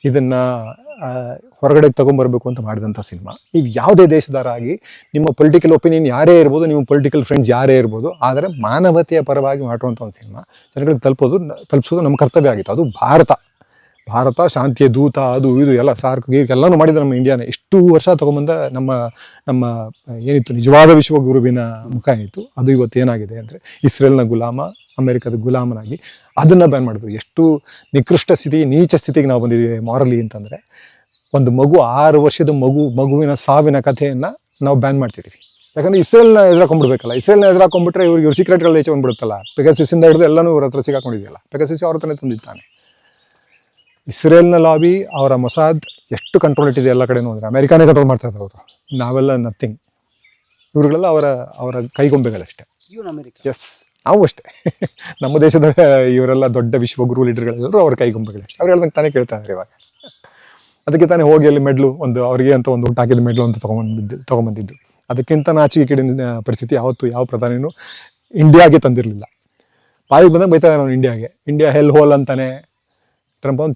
ಇದನ್ನು ಹೊರಗಡೆ ತಗೊಂಬರ್ಬೇಕು ಅಂತ ಮಾಡಿದಂಥ ಸಿನಿಮಾ. ನೀವು ಯಾವುದೇ ದೇಶದವರಾಗಿ ನಿಮ್ಮ ಪೊಲಿಟಿಕಲ್ ಒಪಿನಿಯನ್ ಯಾರೇ ಇರ್ಬೋದು, ನಿಮ್ಮ ಪೊಲಿಟಿಕಲ್ ಫ್ರೆಂಡ್ಸ್ ಯಾರೇ ಇರ್ಬೋದು, ಆದರೆ ಮಾನವತೆಯ ಪರವಾಗಿ ಮಾಡುವಂಥ ಒಂದು ಸಿನಿಮಾ ಜನಗಳಿಗೆ ತಲುಪಿಸೋದು ನಮ್ಮ ಕರ್ತವ್ಯ ಆಗಿತ್ತು. ಅದು ಭಾರತ ಶಾಂತಿಯ ದೂತ, ಅದು ಇದು ಎಲ್ಲ ಸಾರ್ಕ್ ಗೀರ್ಕ್ ಎಲ್ಲನೂ ಮಾಡಿದ ನಮ್ಮ ಇಂಡಿಯಾನೇ. ಇಷ್ಟು ವರ್ಷ ತೊಗೊಂಬಂದ ನಮ್ಮ ಏನಿತ್ತು ನಿಜವಾದ ವಿಶ್ವಗುರುವಿನ ಮುಖ ಏನಿತ್ತು, ಅದು ಇವತ್ತು ಏನಾಗಿದೆ ಅಂದರೆ ಇಸ್ರೇಲ್ನ ಗುಲಾಮ, ಅಮೆರಿಕದ ಗುಲಾಮನಾಗಿ ಅದನ್ನು ಬ್ಯಾನ್ ಮಾಡಿದ್ರು. ಎಷ್ಟು ನಿಕೃಷ್ಟ ಸ್ಥಿತಿ, ನೀಚ ಸ್ಥಿತಿಗೆ ನಾವು ಬಂದಿದ್ದೀವಿ ಮಾರಲಿ ಅಂತಂದರೆ, ಒಂದು ಮಗು 6 ವರ್ಷದ ಮಗುವಿನ ಸಾವಿನ ಕಥೆಯನ್ನು ನಾವು ಬ್ಯಾನ್ ಮಾಡ್ತಿದ್ದೀವಿ. ಯಾಕಂದರೆ ಇಸ್ರೇಲ್ನ ಎದುರಾಕೊಂಡ್ಬಿಡ್ಬೇಕಲ್ಲ. ಇಸ್ರೇಲ್ನ ಎದುರಾಕೊಂಡ್ಬಿಟ್ರೆ ಇವ್ರ ಸೀಕ್ರೆಟ್ಗಳು ಹೆಚ್ಚು ಬಂದ್ಬಿಡುತ್ತಲ್ಲ. ಪೆಗಾಸಿಸ್ಸಿಂದ ಹಿಡಿದು ಎಲ್ಲನೂ ಇವ್ರ ಹತ್ರ ಸಿಗಾಕೊಂಡಿದೆಯಲ್ಲ. ಪೆಗಾಸಿಸ್ ಅವ್ರ ಹತ್ರನೇ ತಂದಿದ್ದಾನೆ. ಇಸ್ರೇಲ್ನ ಲಾಬಿ, ಅವರ ಮೊಸಾದ್ ಎಷ್ಟು ಕಂಟ್ರೋಲ್ ಇಟ್ಟಿದೆ ಎಲ್ಲ ಕಡೆನೂ ಅಂದರೆ ಅಮೆರಿಕಾನೇ ಕಂಟ್ರೋಲ್ ಮಾಡ್ತಾ ಇದ್ದಾರೆ ಅವರು. ನಾವೆಲ್ಲ ನಥಿಂಗ್. ಇವ್ರುಗಳೆಲ್ಲ ಅವರ ಕೈಗೊಂಬೆಗಳಷ್ಟೇ. ಎಸ್, ನಾವು ಅಷ್ಟೇ. ನಮ್ಮ ದೇಶದ ಇವರೆಲ್ಲ ದೊಡ್ಡ ವಿಶ್ವಗುರು ಲೀಡರ್ಗಳೆಲ್ಲರೂ ಅವ್ರ ಕೈಗೊಂಬೆಗಳಷ್ಟೇ. ಅವ್ರು ಹೇಳ್ದಂಗೆ ತಾನೇ ಕೇಳ್ತಾ ಇದ್ದಾರೆ ಇವಾಗ. ಅದಕ್ಕೆ ತಾನೇ ಹೋಗಿ ಅಲ್ಲಿ ಮೆಡ್ಲು, ಒಂದು ಅವರಿಗೆ ಅಂತ ಒಂದು ಹಾಕಿದ ಮೆಡ್ಲು ಅಂತ ತೊಗೊಂಬಂದಿದ್ದು. ಅದಕ್ಕಿಂತ ನಾಚಿಕೆ ಕೇಳಿನ ಪರಿಸ್ಥಿತಿ ಯಾವತ್ತೂ ಯಾವ ಪ್ರಧಾನಿನೂ ಇಂಡಿಯಾಗೆ ತಂದಿರಲಿಲ್ಲ. ಬಾಯಿಗೆ ಬಂದಾಗ ಬೈತಾ ಇದ್ದಾನೆ ಅವನು ಇಂಡಿಯಾ ಹೆಲ್ ಹೋಲ್ ಅಂತಾನೆ. ಟ್ರಂಪ್ ಅವ್ನು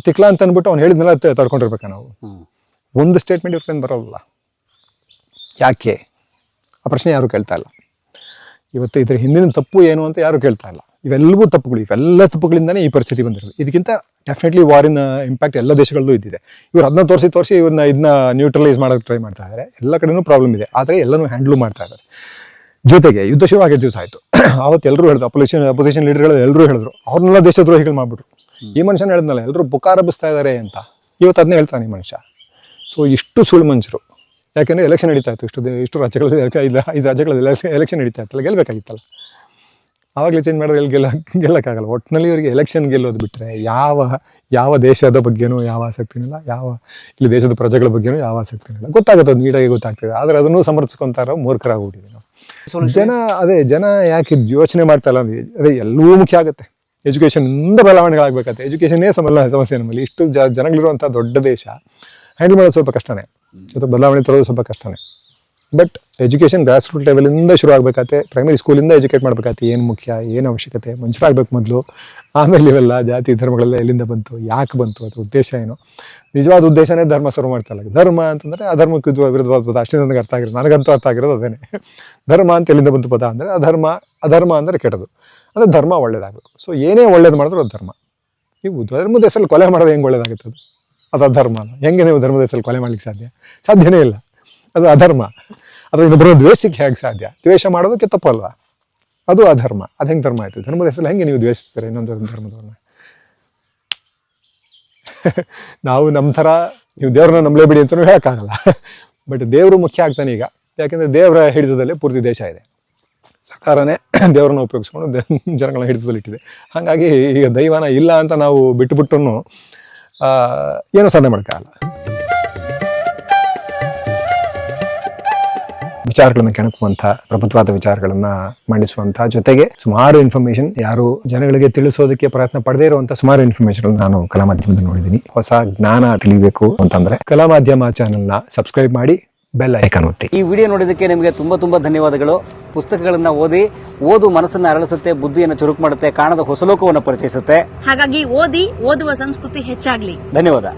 ತಿಕ್ಲಾ ಅಂತ ಅಂದ್ಬಿಟ್ಟು ಅವ್ನು ಹೇಳಿದ್ನೆಲ್ಲ ತಡ್ಕೊಂಡಿರ್ಬೇಕಾ ನಾವು? ಒಂದು ಸ್ಟೇಟ್ಮೆಂಟ್ ಇವ್ರ ಕಡೆಯಿಂದ ಬರೋಲ್ಲ. ಯಾಕೆ? ಆ ಪ್ರಶ್ನೆ ಯಾರು ಕೇಳ್ತಾ ಇಲ್ಲ. ಇವತ್ತು ಇದ್ರ ಹಿಂದಿನ ತಪ್ಪು ಏನು ಅಂತ ಯಾರು ಕೇಳ್ತಾ ಇಲ್ಲ. ಇವೆಲ್ಲವೂ ತಪ್ಪುಗಳು, ಇವೆಲ್ಲ ತಪ್ಪುಗಳಿಂದನೇ ಈ ಪರಿಸ್ಥಿತಿ ಬಂದಿರೋದು. ಇದಕ್ಕಿಂತ ಡೆಫಿನೆಟ್ಲಿ ವಾರಿನ ಇಂಪ್ಯಾಕ್ಟ್ ಎಲ್ಲ ದೇಶಗಳಲ್ಲೂ ಇದ್ದಿದೆ. ಇವ್ರು ಅದನ್ನ ತೋರಿಸಿ ಇದನ್ನ ನ್ಯೂಟ್ರಲೈಸ್ ಮಾಡೋಕ್ಕೆ ಟ್ರೈ ಮಾಡ್ತಾ ಇದ್ದಾರೆ. ಎಲ್ಲ ಕಡೆನೂ ಪ್ರಾಬ್ಲಮ್ ಇದೆ, ಆದರೆ ಎಲ್ಲನೂ ಹ್ಯಾಂಡ್ಲ್ ಮಾಡ್ತಾ ಇದ್ದಾರೆ. ಜೊತೆಗೆ ಯುದ್ಧ ಶುರು ಆಗಿದ್ದ ದಿವಸ ಆಯಿತು. ಅವತ್ತು ಎಲ್ಲರೂ ಹೇಳಿದ್ರು, ಅಪೋಸಿಷನ್ ಲೀಡರ್ಗಳು ಎಲ್ಲರೂ ಹೇಳಿದ್ರು, ಅವ್ರನ್ನೆಲ್ಲ ದೇಶದ್ರೋಹಿಗಳು ಮಾಡ್ಬಿಟ್ರು. ಈ ಮನುಷ್ಯನ ಹೇಳಿದ್ನಲ್ಲ, ಎಲ್ಲರೂ ಬುಕ್ಕಾರಬಿಸ್ತಾ ಇದ್ದಾರೆ ಅಂತ. ಇವತ್ತು ಅದನ್ನೇ ಹೇಳ್ತಾನೆ ಈ ಮನುಷ್ಯ. ಸೊ ಇಷ್ಟು ಸುಳ್ಳು ಮನುಷ್ಯರು. ಯಾಕೆಂದರೆ ಎಲೆಕ್ಷನ್ ನಡೀತಾ ಇತ್ತು, ಇಷ್ಟು ರಾಜ್ಯಗಳಲ್ಲಿ 5 ರಾಜ್ಯಗಳಲ್ಲಿ ಎಲೆಕ್ಷನ್ ನಡೀತಾ ಇತ್ತಲ್ಲ, ಗೆಲ್ಲಬೇಕಾಗಿತ್ತಲ್ಲ. ಆವಾಗಲೇ ಚೇಂಜ್ ಮಾಡಿದ್ರೆ ಗೆಲ್ಲಕ್ಕಾಗಲ್ಲ. ಒಟ್ಟಿನಲ್ಲಿ ಇವರಿಗೆ ಎಲೆಕ್ಷನ್ ಗೆಲ್ಲೋದು ಬಿಟ್ಟರೆ ಯಾವ ದೇಶದ ಬಗ್ಗೆನೂ ಯಾವ ಆಸಕ್ತಿನೂ ಇಲ್ಲ, ಇಲ್ಲಿ ದೇಶದ ಪ್ರಜೆಗಳ ಬಗ್ಗೆನೂ ಯಾವ ಆಸಕ್ತಿನೂ ಇಲ್ಲ. ಗೊತ್ತಾಗುತ್ತೆ, ಅದು ನೀಟಾಗಿ ಗೊತ್ತಾಗ್ತದೆ. ಆದರೆ ಅದನ್ನು ಸಮರ್ಥಿಸ್ಕೊಂತಾರೋ ಮೂರ್ಖರಾಗ್ಬಿಟ್ಟಿದೆ ನಾವು. ಜನ ಯಾಕೆ ಯೋಚನೆ ಮಾಡ್ತಾ ಇಲ್ಲ ಅಂದರೆ, ಅದೇ ಎಲ್ಲವೂ ಮುಖ್ಯ ಆಗುತ್ತೆ. ಎಜುಕೇಷನಿಂದ ಬದಲಾವಣೆಗಳಾಗಬೇಕಾಗುತ್ತೆ. ಎಜುಕೇಷನ್ನೇ ಸಮಸ್ಯೆ ನಮ್ಮಲ್ಲಿ. ಇಷ್ಟು ಜನಗಳಿರುವಂಥ ದೊಡ್ಡ ದೇಶ ಹ್ಯಾಂಡಲ್ ಮಾಡೋದು ಸ್ವಲ್ಪ ಕಷ್ಟನೇ, ಅಥವಾ ಬದಲಾವಣೆ ತರೋದು ಸ್ವಲ್ಪ ಕಷ್ಟನೇ. ಬಟ್ ಎಜುಕೇಷನ್ ಗ್ರಾಸ್ ರೂಟ್ ಲೆವೆಲಿಂದ ಶುರು ಆಗಬೇಕಾಗತ್ತೆ. ಪ್ರೈಮರಿ ಸ್ಕೂಲಿಂದ ಎಜುಕೇಟ್ ಮಾಡಬೇಕಾಗತ್ತೆ. ಏನು ಮುಖ್ಯ, ಏನು ಅವಶ್ಯಕತೆ, ಮನುಷ್ಯರಾಗಬೇಕು ಮೊದಲು. ಆಮೇಲೆ ಇವೆಲ್ಲ ಜಾತಿ ಧರ್ಮಗಳೆಲ್ಲ ಎಲ್ಲಿಂದ ಬಂತು, ಯಾಕೆ ಬಂತು, ಅದ್ರ ಉದ್ದೇಶ ಏನು. ನಿಜವಾದ ಉದ್ದೇಶನೇ ಧರ್ಮ ಸರ್ವ್ ಮಾಡ್ತಾಯಿಲ್ಲ. ಧರ್ಮ ಅಂತಂದರೆ ಅಧರ್ಮಕ್ಕೆ ವಿರುದ್ಧವಾದ ಪದ, ಅಷ್ಟೇ ನನಗೆ ಅರ್ಥ ಆಗಿರೋದು. ನನಗಂತೂ ಅರ್ಥ ಆಗಿರೋದು ಅದೇನೆ. ಧರ್ಮ ಅಂತ ಎಲ್ಲಿಂದ ಬಂತು ಪದ ಅಂದರೆ ಅಧರ್ಮ ಅಂದರೆ ಕೆಟ್ಟದು, ಅಂದರೆ ಧರ್ಮ ಒಳ್ಳೇದಾಗಬೇಕು. ಸೊ ಏನೇ ಒಳ್ಳೇದು ಮಾಡಿದ್ರು ಅದು ಧರ್ಮ. ನೀವು ಧರ್ಮದ ಹೆಸರಲ್ಲಿ ಕೊಲೆ ಮಾಡೋದು ಹೆಂಗೆ ಒಳ್ಳೇದಾಗುತ್ತೆ? ಅದು ಅಧರ್ಮ. ಹೆಂಗೆ ನೀವು ಧರ್ಮದ ಹೆಸರಲ್ಲಿ ಕೊಲೆ ಮಾಡ್ಲಿಕ್ಕೆ ಸಾಧ್ಯನೇ ಇಲ್ಲ. ಅದು ಅಧರ್ಮ. ಅಥವಾ ಇನ್ನೊಬ್ಬರ ದ್ವೇಷಕ್ಕೆ ಹೇಗೆ ಸಾಧ್ಯ? ದ್ವೇಷ ಮಾಡೋದಕ್ಕೆ ತಪ್ಪಲ್ವಾ? ಅದು ಅಧರ್ಮ. ಅದು ಹೆಂಗೆ ಧರ್ಮ ಆಯಿತು? ಧರ್ಮದ ಹೆಸರಲ್ಲಿ ಹೆಂಗೆ ನೀವು ದ್ವೇಷಿಸ್ತಾರೆ ಇನ್ನೊಂದು ಧರ್ಮದವ್ರನ್ನ? ನಾವು ನಮ್ಮ ಥರ ನೀವು ದೇವ್ರನ್ನ ನಂಬಲೇಬೇಡಿ ಅಂತಲೂ ಹೇಳೋಕ್ಕಾಗಲ್ಲ. ಬಟ್ ದೇವರು ಮುಖ್ಯ ಆಗ್ತಾನೆ ಈಗ. ಯಾಕೆಂದರೆ ದೇವರ ಹಿಡಿತದಲ್ಲೇ ಪೂರ್ತಿ ದೇಶ ಇದೆ. ಸರ್ಕಾರನೇ ದೇವರನ್ನ ಉಪಯೋಗಿಸ್ಕೊಂಡು ಜನಗಳನ್ನ ಹಿಡಿತದಲ್ಲಿಟ್ಟಿದೆ. ಹಾಗಾಗಿ ಈಗ ದೈವನ ಇಲ್ಲ ಅಂತ ನಾವು ಬಿಟ್ಟುಬಿಟ್ಟು ಏನೂ ಸಾಧನೆ ಮಾಡೋಕ್ಕಾಗಲ್ಲ. ವಿಚಾರಗಳನ್ನು ಕೆಣಕುವಂಥ, ಪ್ರಬುದ್ಧವಾದ ವಿಚಾರಗಳನ್ನು ಮಂಡಿಸುವಂಥ, ಜೊತೆಗೆ ಸುಮಾರು ಇನ್ಫಾರ್ಮೇಶನ್ ಯಾರು ಜನಗಳಿಗೆ ತಿಳಿಸೋದಕ್ಕೆ ಪ್ರಯತ್ನ ಪಡದೇ ಇರುವಂಥ ಸುಮಾರು ಇನ್ಫಾರ್ಮೇಶನ್ ನಾನು ಕಲಾ ಮಾಧ್ಯಮದಲ್ಲಿ ನೋಡಿದ್ದೀನಿ. ಹೊಸ ಜ್ಞಾನ ತಿಳಿಬೇಕು ಅಂತಂದ್ರೆ ಕಲಾ ಮಾಧ್ಯಮ ಚಾನೆಲ್ನ ಸಬ್ಸ್ಕ್ರೈಬ್ ಮಾಡಿ, ಬೆಲ್ ಐಕಾನ್ ಒತ್ತಿ. ಈ ವಿಡಿಯೋ ನೋಡಿದ್ದಕ್ಕೆ ನಿಮಗೆ ತುಂಬಾ ಧನ್ಯವಾದಗಳು. ಪುಸ್ತಕಗಳನ್ನ ಓದು ಮನಸ್ಸನ್ನ ಅರಳಿಸುತ್ತೆ, ಬುದ್ಧಿಯನ್ನು ಚುರುಕು ಮಾಡುತ್ತೆ, ಕಾಣದ ಹೊಸ ಲೋಕವನ್ನು ಪರಿಚಯಿಸುತ್ತೆ. ಹಾಗಾಗಿ ಓದುವ ಸಂಸ್ಕೃತಿ ಹೆಚ್ಚಾಗ್ಲಿ. ಧನ್ಯವಾದ.